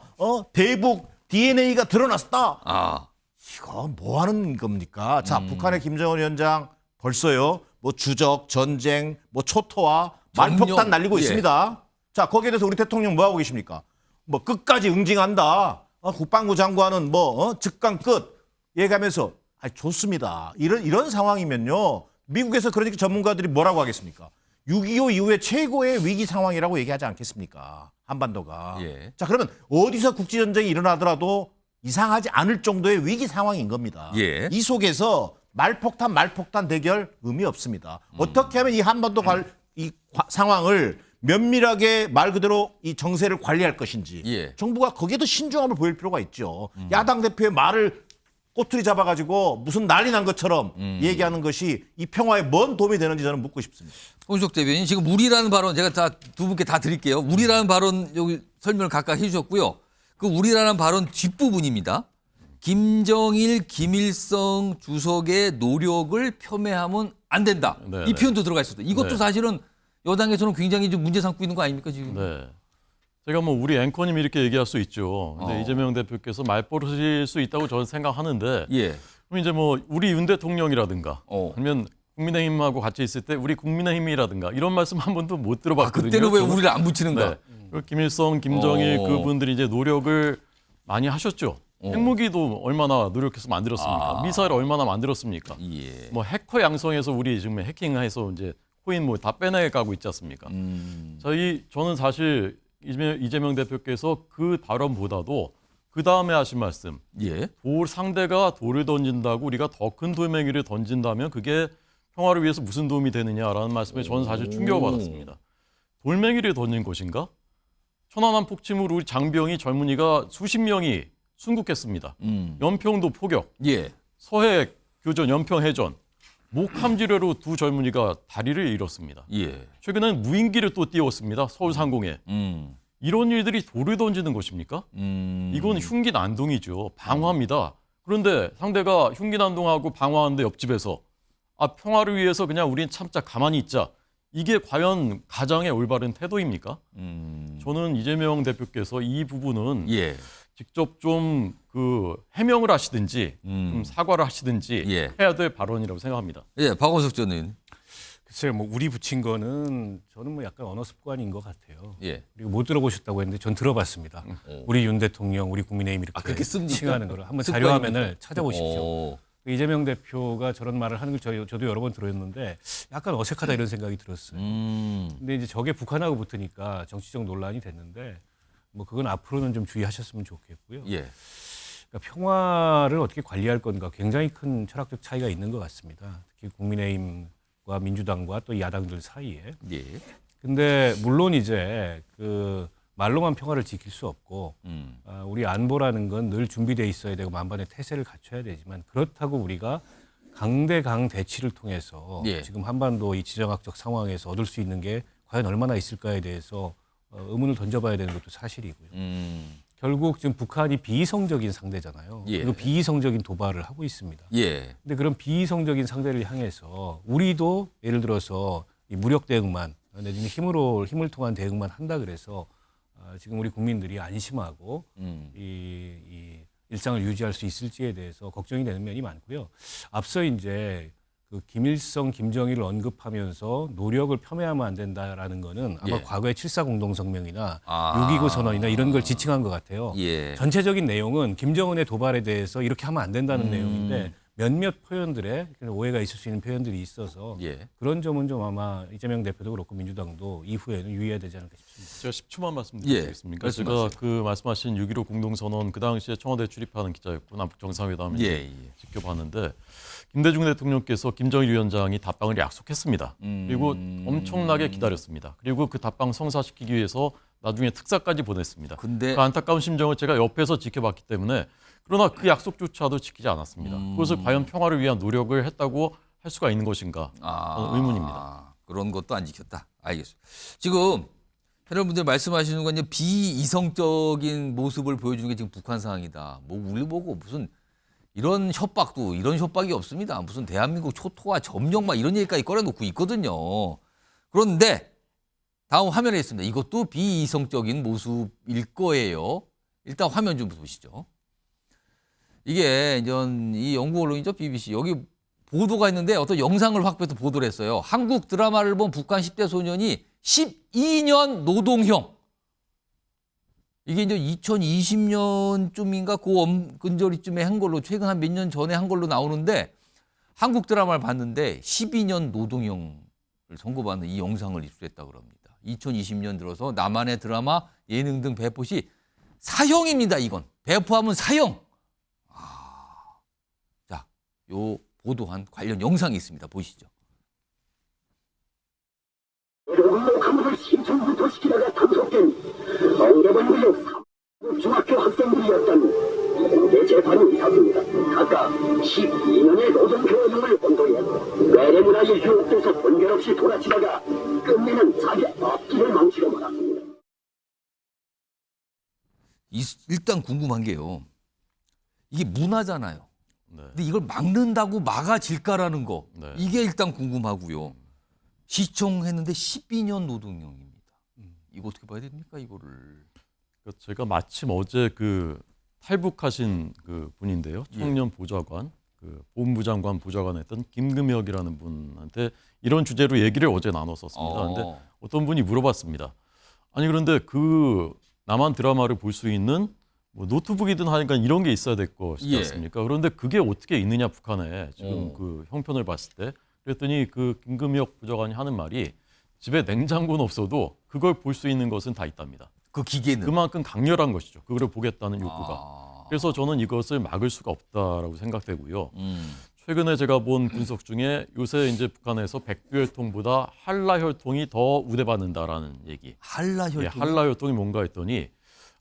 대북 DNA가 드러났다. 이거 뭐 하는 겁니까? 자, 북한의 김정은 위원장 벌써요. 뭐 주적, 전쟁, 뭐 초토화, 말폭탄 날리고 있습니다. 자, 거기에 대해서 우리 대통령 뭐 하고 계십니까? 뭐 끝까지 응징한다. 국방부 장관은 뭐 즉강 끝 얘기하면서 좋습니다. 이런 상황이면요. 미국에서 그러니까 전문가들이 뭐라고 하겠습니까? 6.25 이후에 최고의 위기 상황이라고 얘기하지 않겠습니까? 한반도가. 자, 그러면 어디서 국지전쟁이 일어나더라도 이상하지 않을 정도의 위기 상황인 겁니다. 이 속에서 말폭탄 대결 의미 없습니다. 어떻게 하면 이 한반도 상황을 면밀하게 말 그대로 이 정세를 관리할 것인지 정부가 거기에도 신중함을 보일 필요가 있죠. 야당 대표의 말을 꼬투리 잡아가지고 무슨 난리 난 것처럼 얘기하는 것이 이 평화에 뭔 도움이 되는지 저는 묻고 싶습니다. 홍준석 대변인 지금 우리라는 발언 제가 두 분께 다 드릴게요. 우리라는 발언 여기 설명을 각각 해주셨고요. 그 우리라는 발언 뒷부분입니다. 김정일, 김일성 주석의 노력을 폄훼하면 안 된다. 이 표현도 들어가 있었다. 이것도 사실은 여당에서는 굉장히 좀 문제 삼고 있는 거 아닙니까 지금? 네. 제가 뭐 우리 앵커님이 이렇게 얘기할 수 있죠. 근데 이재명 대표께서 말버릇일 수 있다고 저는 생각하는데 그럼 이제 뭐 우리 윤 대통령이라든가 아니면 국민의힘하고 같이 있을 때 우리 국민의힘이라든가 이런 말씀 한 번도 못 들어봤거든요. 그때는 왜 우리를 안 붙이는가? 네. 김일성, 김정일 그분들이 이제 노력을 많이 하셨죠. 핵무기도 얼마나 노력해서 만들었습니까? 미사일 얼마나 만들었습니까? 뭐 해커 양성해서 우리 지금 해킹해서 이제 코인 뭐 다 빼내가고 있지 않습니까? 저는 사실 이재명 대표께서 그 발언보다도 그 다음에 하신 말씀, 상대가 돌을 던진다고 우리가 더 큰 돌멩이를 던진다면 그게 평화를 위해서 무슨 도움이 되느냐라는 말씀에 저는 사실 충격을 받았습니다. 돌멩이를 던진 것인가? 천안함 폭침으로 우리 장병이 젊은이가 수십 명이 순국했습니다. 연평도 포격, 서해 교전, 연평 해전, 목함지뢰로 두 젊은이가 다리를 잃었습니다. 최근에는 무인기를 또 띄웠습니다. 서울 상공에. 이런 일들이 돌을 던지는 것입니까? 이건 흉기 난동이죠. 방화입니다. 그런데 상대가 흉기 난동하고 방화하는데 옆집에서 평화를 위해서 그냥 우리는 참자 가만히 있자. 이게 과연 가장의 올바른 태도입니까? 저는 이재명 대표께서 이 부분은 직접 좀 해명을 하시든지 좀 사과를 하시든지 해야 될 발언이라고 생각합니다. 박원석 전 의원. 글쎄요, 뭐 우리 붙인 거는 저는 뭐 약간 언어 습관인 것 같아요. 그리고 못 들어보셨다고 했는데 전 들어봤습니다. 우리 윤 대통령, 우리 국민의힘 이렇게 그렇게 칭하는 거를 한번 자료화면을 찾아보십시오. 이재명 대표가 저런 말을 하는 걸 저도 여러 번 들었는데 약간 어색하다 이런 생각이 들었어요. 근데 이제 저게 북한하고 붙으니까 정치적 논란이 됐는데 뭐 그건 앞으로는 좀 주의하셨으면 좋겠고요. 그러니까 그러니까 평화를 어떻게 관리할 건가 굉장히 큰 철학적 차이가 있는 것 같습니다. 특히 국민의힘과 민주당과 또 야당들 사이에. 예. 근데 물론 이제 그 말로만 평화를 지킬 수 없고 우리 안보라는 건 늘 준비돼 있어야 되고 만반의 태세를 갖춰야 되지만 그렇다고 우리가 강대강 대치를 통해서 예. 지금 한반도 이 지정학적 상황에서 얻을 수 있는 게 과연 얼마나 있을까에 대해서 의문을 던져봐야 되는 것도 사실이고요. 결국 지금 북한이 비이성적인 상대잖아요. 예. 그리고 비이성적인 도발을 하고 있습니다. 예. 근데 그런 비이성적인 상대를 향해서 우리도 예를 들어서 이 무력 대응만 내지는 힘을 통한 대응만 한다 그래서 지금 우리 국민들이 안심하고 이 일상을 유지할 수 있을지에 대해서 걱정이 되는 면이 많고요. 앞서 이제 그 김일성, 김정일을 언급하면서 노력을 폄훼하면 안 된다라는 거는 아마 예. 과거의 7.4 공동성명이나 6.29 선언이나 이런 걸 지칭한 것 같아요. 예. 전체적인 내용은 김정은의 도발에 대해서 이렇게 하면 안 된다는 내용인데 몇몇 표현들에 오해가 있을 수 있는 표현들이 있어서 예. 그런 점은 좀 아마 이재명 대표도 그렇고 민주당도 이후에는 유의해야 되지 않을까 싶습니다. 제가 10초만 말씀드리겠습니까? 제가 그 말씀하신 6.15 공동선언 그 당시에 청와대 출입하는 기자였고 남북 정상회담을 지켜봤는데 김대중 대통령께서 김정일 위원장이 답방을 약속했습니다. 그리고 엄청나게 기다렸습니다. 그리고 그 답방 성사시키기 위해서 나중에 특사까지 보냈습니다. 근데 그 안타까운 심정을 제가 옆에서 지켜봤기 때문에 그러나 그 약속조차도 지키지 않았습니다. 그것을 과연 평화를 위한 노력을 했다고 할 수가 있는 것인가 의문입니다. 그런 것도 안 지켰다. 알겠습니다. 지금 패널분들 말씀하시는 건 이제 비이성적인 모습을 보여주는 게 지금 북한 상황이다. 뭐 우리 보고 무슨 이런 협박이 없습니다. 무슨 대한민국 초토화 점령 막 이런 얘기까지 꺼내놓고 있거든요. 그런데 다음 화면에 있습니다. 이것도 비이성적인 모습일 거예요. 일단 화면 좀 보시죠. 이게 이 영국 언론이죠, BBC. 여기 보도가 있는데 어떤 영상을 확보해서 보도를 했어요. 한국 드라마를 본 북한 10대 소년이 12년 노동형. 이게 이제 2020년쯤인가 그 근저리쯤에 한 걸로 최근 한 몇 년 전에 한 걸로 나오는데 한국 드라마를 봤는데 12년 노동형을 선고받는 이 영상을 입수했다고 합니다. 2020년 들어서 나만의 드라마, 예능 등 배포 시 사형입니다. 이건 배포하면 사형. 자, 요 보도한 관련 영상이 있습니다. 보시죠. 녹화물을 신청부터 시키다가 단속된 엉겨버리는 중학교 학생들이었던 공개 재판이 있었습니다. 각각 12년의 노동교육을 혼도해 외래문화의 유혹돼서 분별없이 돌아치다가 끝내는 자기 앞길을 망치고 말았습니다. 일단 궁금한 게요. 이게 문화잖아요. 근데 이걸 막는다고 막아질까라는 거. 이게 일단 궁금하고요. 시청했는데 12년 노동형입니다. 이거 어떻게 봐야 됩니까, 이거를? 제가 마침 어제 그 탈북하신 그 분인데요. 청년 보좌관, 그 본부장관 보좌관 했던 김금혁이라는 분한테 이런 주제로 얘기를 어제 나눴었습니다. 그런데 어떤 분이 물어봤습니다. 아니 그런데 그 남한 드라마를 볼 수 있는 뭐 노트북이든 하니까 이런 게 있어야 될 것이지 않습니까? 그런데 그게 어떻게 있느냐 북한에 지금 그 형편을 봤을 때 그랬더니 그 김금혁 부장관이 하는 말이 집에 냉장고는 없어도 그걸 볼 수 있는 것은 다 있답니다. 그 기계는 그만큼 강렬한 것이죠. 그걸 보겠다는 욕구가. 그래서 저는 이것을 막을 수가 없다라고 생각되고요. 최근에 제가 본 분석 중에 요새 이제 북한에서 백두혈통보다 한라혈통이 더 우대받는다라는 얘기. 한라혈통. 예, 한라혈통이 뭔가 했더니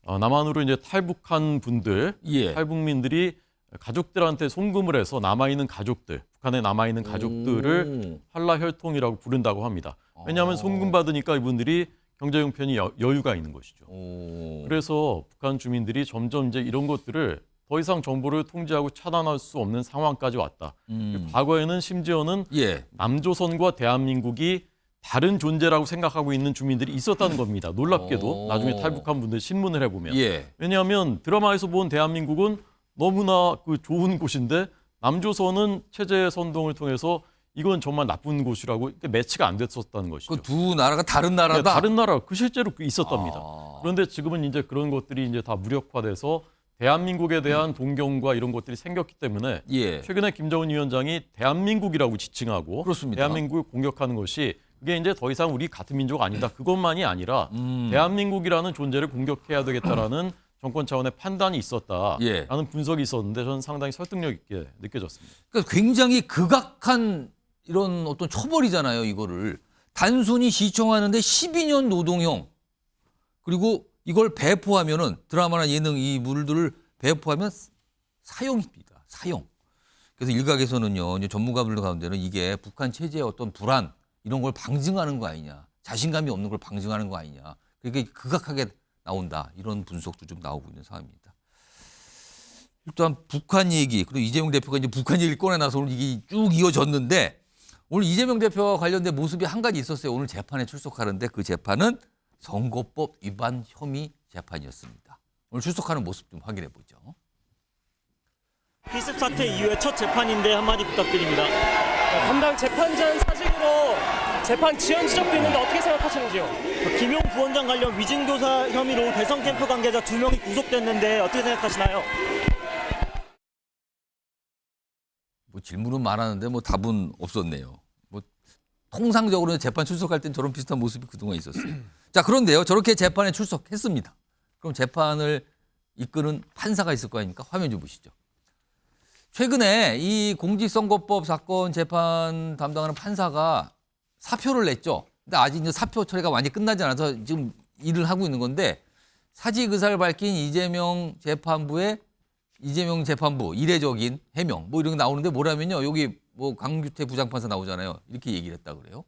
남한으로 이제 탈북한 분들, 탈북민들이 가족들한테 송금을 해서 남아있는 가족들, 북한에 남아있는 가족들을 한라혈통이라고 부른다고 합니다. 왜냐하면 송금 받으니까 이분들이 경제 형편이 여유가 있는 것이죠. 그래서 북한 주민들이 점점 이제 이런 것들을 더 이상 정보를 통제하고 차단할 수 없는 상황까지 왔다. 과거에는 심지어는 남조선과 대한민국이 다른 존재라고 생각하고 있는 주민들이 있었다는 겁니다. 놀랍게도 나중에 탈북한 분들 신문을 해보면. 왜냐하면 드라마에서 본 대한민국은 너무나 그 좋은 곳인데 남조선은 체제 선동을 통해서 이건 정말 나쁜 곳이라고 매치가 안 됐었다는 것이죠. 그 두 나라가 다른 나라다. 네, 다른 나라 그 실제로 있었답니다. 그런데 지금은 이제 그런 것들이 이제 다 무력화돼서 대한민국에 대한 동경과 이런 것들이 생겼기 때문에 최근에 김정은 위원장이 대한민국이라고 지칭하고 대한민국을 공격하는 것이 그게 이제 더 이상 우리 같은 민족 아니다. 그것만이 아니라 대한민국이라는 존재를 공격해야 되겠다라는 정권 차원의 판단이 있었다라는 예. 분석이 있었는데 저는 상당히 설득력 있게 느껴졌습니다. 그러니까 굉장히 극악한 이런 어떤 처벌이잖아요. 이거를 단순히 시청하는데 12년 노동형 그리고 이걸 배포하면은 드라마나 예능 이 물들을 배포하면 사형입니다. 사형. 그래서 일각에서는요, 이제 전문가들 가운데는 이게 북한 체제의 어떤 불안 이런 걸 방증하는 거 아니냐, 자신감이 없는 걸 방증하는 거 아니냐, 그게 극악하게 나온다 이런 분석도 좀 나오고 있는 상황입니다. 일단 북한 얘기 그리고 이재명 대표가 이제 북한 얘기를 꺼내놔서 오늘 이게 쭉 이어졌는데 오늘 이재명 대표와 관련된 모습이 한 가지 있었어요. 오늘 재판에 출석하는데 그 재판은 선거법 위반 혐의 재판이었습니다. 오늘 출석하는 모습 좀 확인해 보죠. 기습 사태 이후에 첫 재판인데 한마디 부탁드립니다. 담당 재판장 사직으로 재판 지연 지적도 있는데 어떻게 생각하시는지요? 김용 부원장 관련 위증교사 혐의로 대선 캠프 관계자 2명이 구속됐는데 어떻게 생각하시나요? 뭐 질문은 많았는데 뭐 답은 없었네요. 뭐 통상적으로 재판 출석할 땐 저런 비슷한 모습이 그동안 있었어요. 자, 그런데요. 저렇게 재판에 출석했습니다. 그럼 재판을 이끄는 판사가 있을 거 아닙니까? 화면 좀 보시죠. 최근에 이 공직선거법 사건 재판 담당하는 판사가 사표를 냈죠. 근데 아직 이제 사표 처리가 완전히 끝나지 않아서 지금 일을 하고 있는 건데 사직 의사를 밝힌 이재명 재판부 이례적인 해명 뭐 이런 게 나오는데 뭐라면요. 여기 뭐 강규태 부장판사 나오잖아요. 이렇게 얘기를 했다 그래요.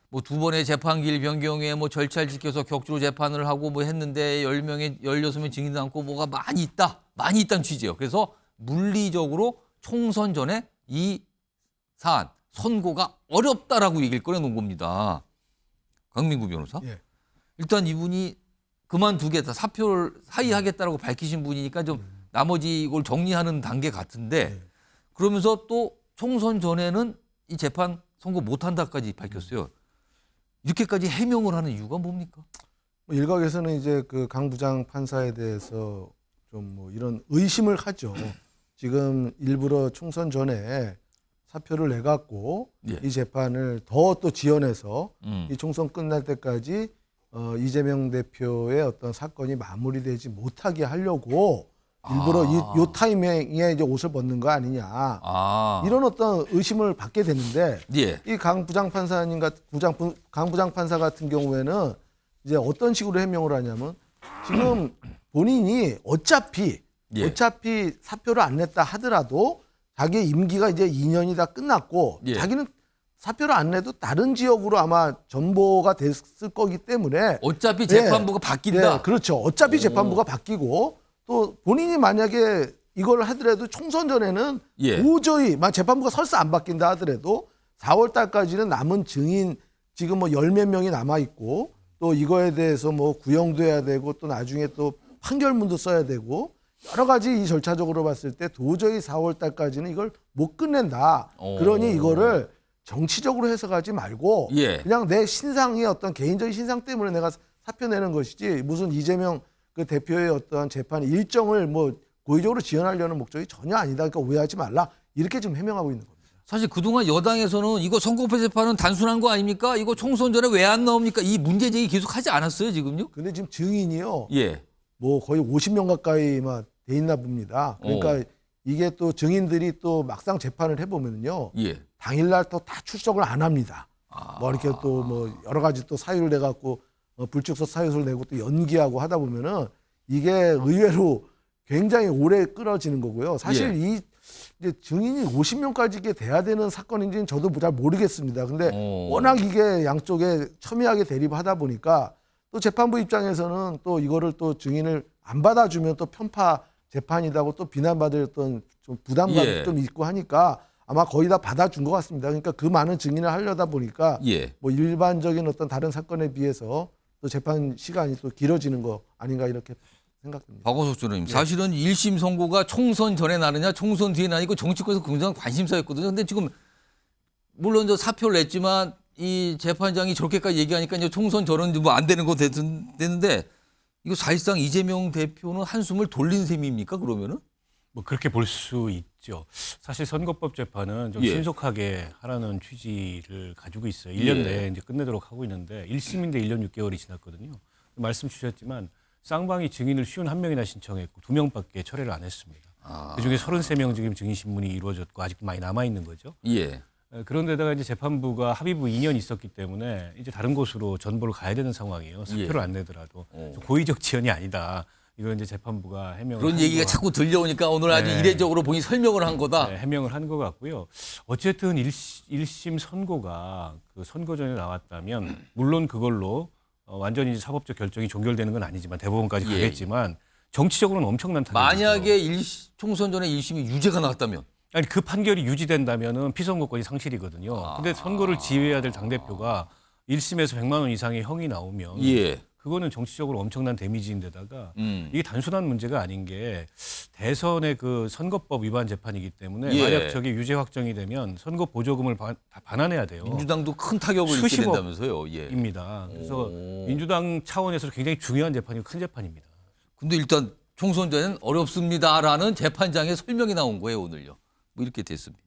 뭐 2번의 재판기일 변경에 뭐 절차를 지켜서 격주로 재판을 하고 뭐 했는데 16명 증인 남고 뭐가 많이 있다는 취지예요. 그래서 물리적으로 총선 전에 이 사안 선고가 어렵다라고 얘기를 꺼내놓은 겁니다. 강민구 변호사. 예. 일단 이분이 그만두겠다 사표를 사의하겠다라고 밝히신 분이니까 좀 나머지 이걸 정리하는 단계 같은데 그러면서 또 총선 전에는 이 재판 선고 못한다까지 밝혔어요. 이렇게까지 해명을 하는 이유가 뭡니까? 일각에서는 이제 그 강 부장 판사에 대해서 좀 뭐 이런 의심을 하죠. 지금 일부러 총선 전에 사표를 내갖고 이 재판을 더 또 지연해서 이 총선 끝날 때까지 이재명 대표의 어떤 사건이 마무리되지 못하게 하려고 일부러 이 타이밍에 이제 옷을 벗는 거 아니냐 이런 어떤 의심을 받게 되는데 이 강 부장 판사님 강 부장 판사 같은 경우에는 이제 어떤 식으로 해명을 하냐면 지금 본인이 어차피 사표를 안 냈다 하더라도 자기의 임기가 이제 2년이 다 끝났고 자기는 사표를 안 내도 다른 지역으로 아마 전보가 됐을 거기 때문에 어차피 재판부가 바뀐다. 그렇죠. 어차피 재판부가 바뀌고 또 본인이 만약에 이걸 하더라도 총선 전에는 도저히 재판부가 설사 안 바뀐다 하더라도 4월 달까지는 남은 증인 지금 뭐 10몇 명이 남아 있고 또 이거에 대해서 뭐 구형돼야 되고 또 나중에 또 판결문도 써야 되고 여러 가지 이 절차적으로 봤을 때 도저히 4월 달까지는 이걸 못 끝낸다. 그러니 이거를 정치적으로 해석하지 말고 그냥 내 신상의 어떤 개인적인 신상 때문에 내가 사표 내는 것이지 무슨 이재명 그 대표의 어떤 재판 일정을 뭐 고의적으로 지연하려는 목적이 전혀 아니다. 그러니까 오해하지 말라. 이렇게 지금 해명하고 있는 겁니다. 사실 그동안 여당에서는 이거 선거법 재판은 단순한 거 아닙니까? 이거 총선 전에 왜 안 나옵니까? 이 문제 제기 계속 하지 않았어요, 지금요? 근데 지금 증인이요. 뭐 거의 50명 가까이만 돼 있나 봅니다. 그러니까 이게 또 증인들이 또 막상 재판을 해보면요. 당일날 또 다 출석을 안 합니다. 뭐 이렇게 또 뭐 여러 가지 또 사유를 내갖고 불출석 사유를 내고 또 연기하고 하다 보면은 이게 의외로 굉장히 오래 끌어지는 거고요. 사실 이 이제 증인이 50명까지 이게 돼야 되는 사건인지는 저도 잘 모르겠습니다. 근데 워낙 이게 양쪽에 첨예하게 대립하다 보니까 또 재판부 입장에서는 또 이거를 또 증인을 안 받아주면 또 편파 재판이라고 또 비난받을 어떤 좀 부담감이 좀 있고 하니까 아마 거의 다 받아준 것 같습니다. 그러니까 그 많은 증인을 하려다 보니까 뭐 일반적인 어떤 다른 사건에 비해서 또 재판 시간이 또 길어지는 거 아닌가 이렇게 생각됩니다. 박원석 주任사실은 1심 선고가 총선 전에 나느냐 총선 뒤에 나니까 정치권에서 굉장히 관심사였거든요. 근데 지금 물론 저 사표를 냈지만 이 재판장이 저렇게까지 얘기하니까 이제 총선 전은 뭐 안 되는 거 되는데 이거 사실상 이재명 대표는 한숨을 돌린 셈입니까 그러면은? 뭐 그렇게 볼 수 있죠. 사실 선거법 재판은 좀 신속하게 하라는 취지를 가지고 있어요. 1년 내에 이제 끝내도록 하고 있는데 1심인데 1년 6개월이 지났거든요. 말씀 주셨지만 쌍방이 증인을 51명이나 신청했고 2명밖에 철회를 안 했습니다. 그중에 33명 지금 증인 신문이 이루어졌고 아직도 많이 남아 있는 거죠. 예. 그런데다가 이제 재판부가 합의부 2년 있었기 때문에 이제 다른 곳으로 전보를 가야 되는 상황이에요. 사표를 안 내더라도 고의적 지연이 아니다. 이런 이제 재판부가 해명을 그런 얘기가 자꾸 들려오니까 오늘 아주 이례적으로 본인이 설명을 한 거다. 네, 해명을 한 것 같고요. 어쨌든 1심 선고가 그 선고 전에 나왔다면 물론 그걸로 완전히 사법적 결정이 종결되는 건 아니지만 대법원까지 가겠지만 정치적으로는 엄청난 타격이죠. 만약에 총선 전에 1심이 유죄가 나왔다면 아니 그 판결이 유지된다면은 피선거권이 상실이거든요. 근데 선거를 지휘해야 될 당대표가 1심에서 100만 원 이상의 형이 나오면 그거는 정치적으로 엄청난 데미지인데다가 이게 단순한 문제가 아닌 게 대선의 그 선거법 위반 재판이기 때문에 만약 저게 유죄 확정이 되면 선거 보조금을 다 반환해야 돼요. 민주당도 큰 타격을 입게 된다면서요. 입니다. 그래서 민주당 차원에서 굉장히 중요한 재판이고 큰 재판입니다. 근데 일단 총선 전에는 어렵습니다라는 재판장의 설명이 나온 거예요, 오늘요. 뭐 이렇게 됐습니다.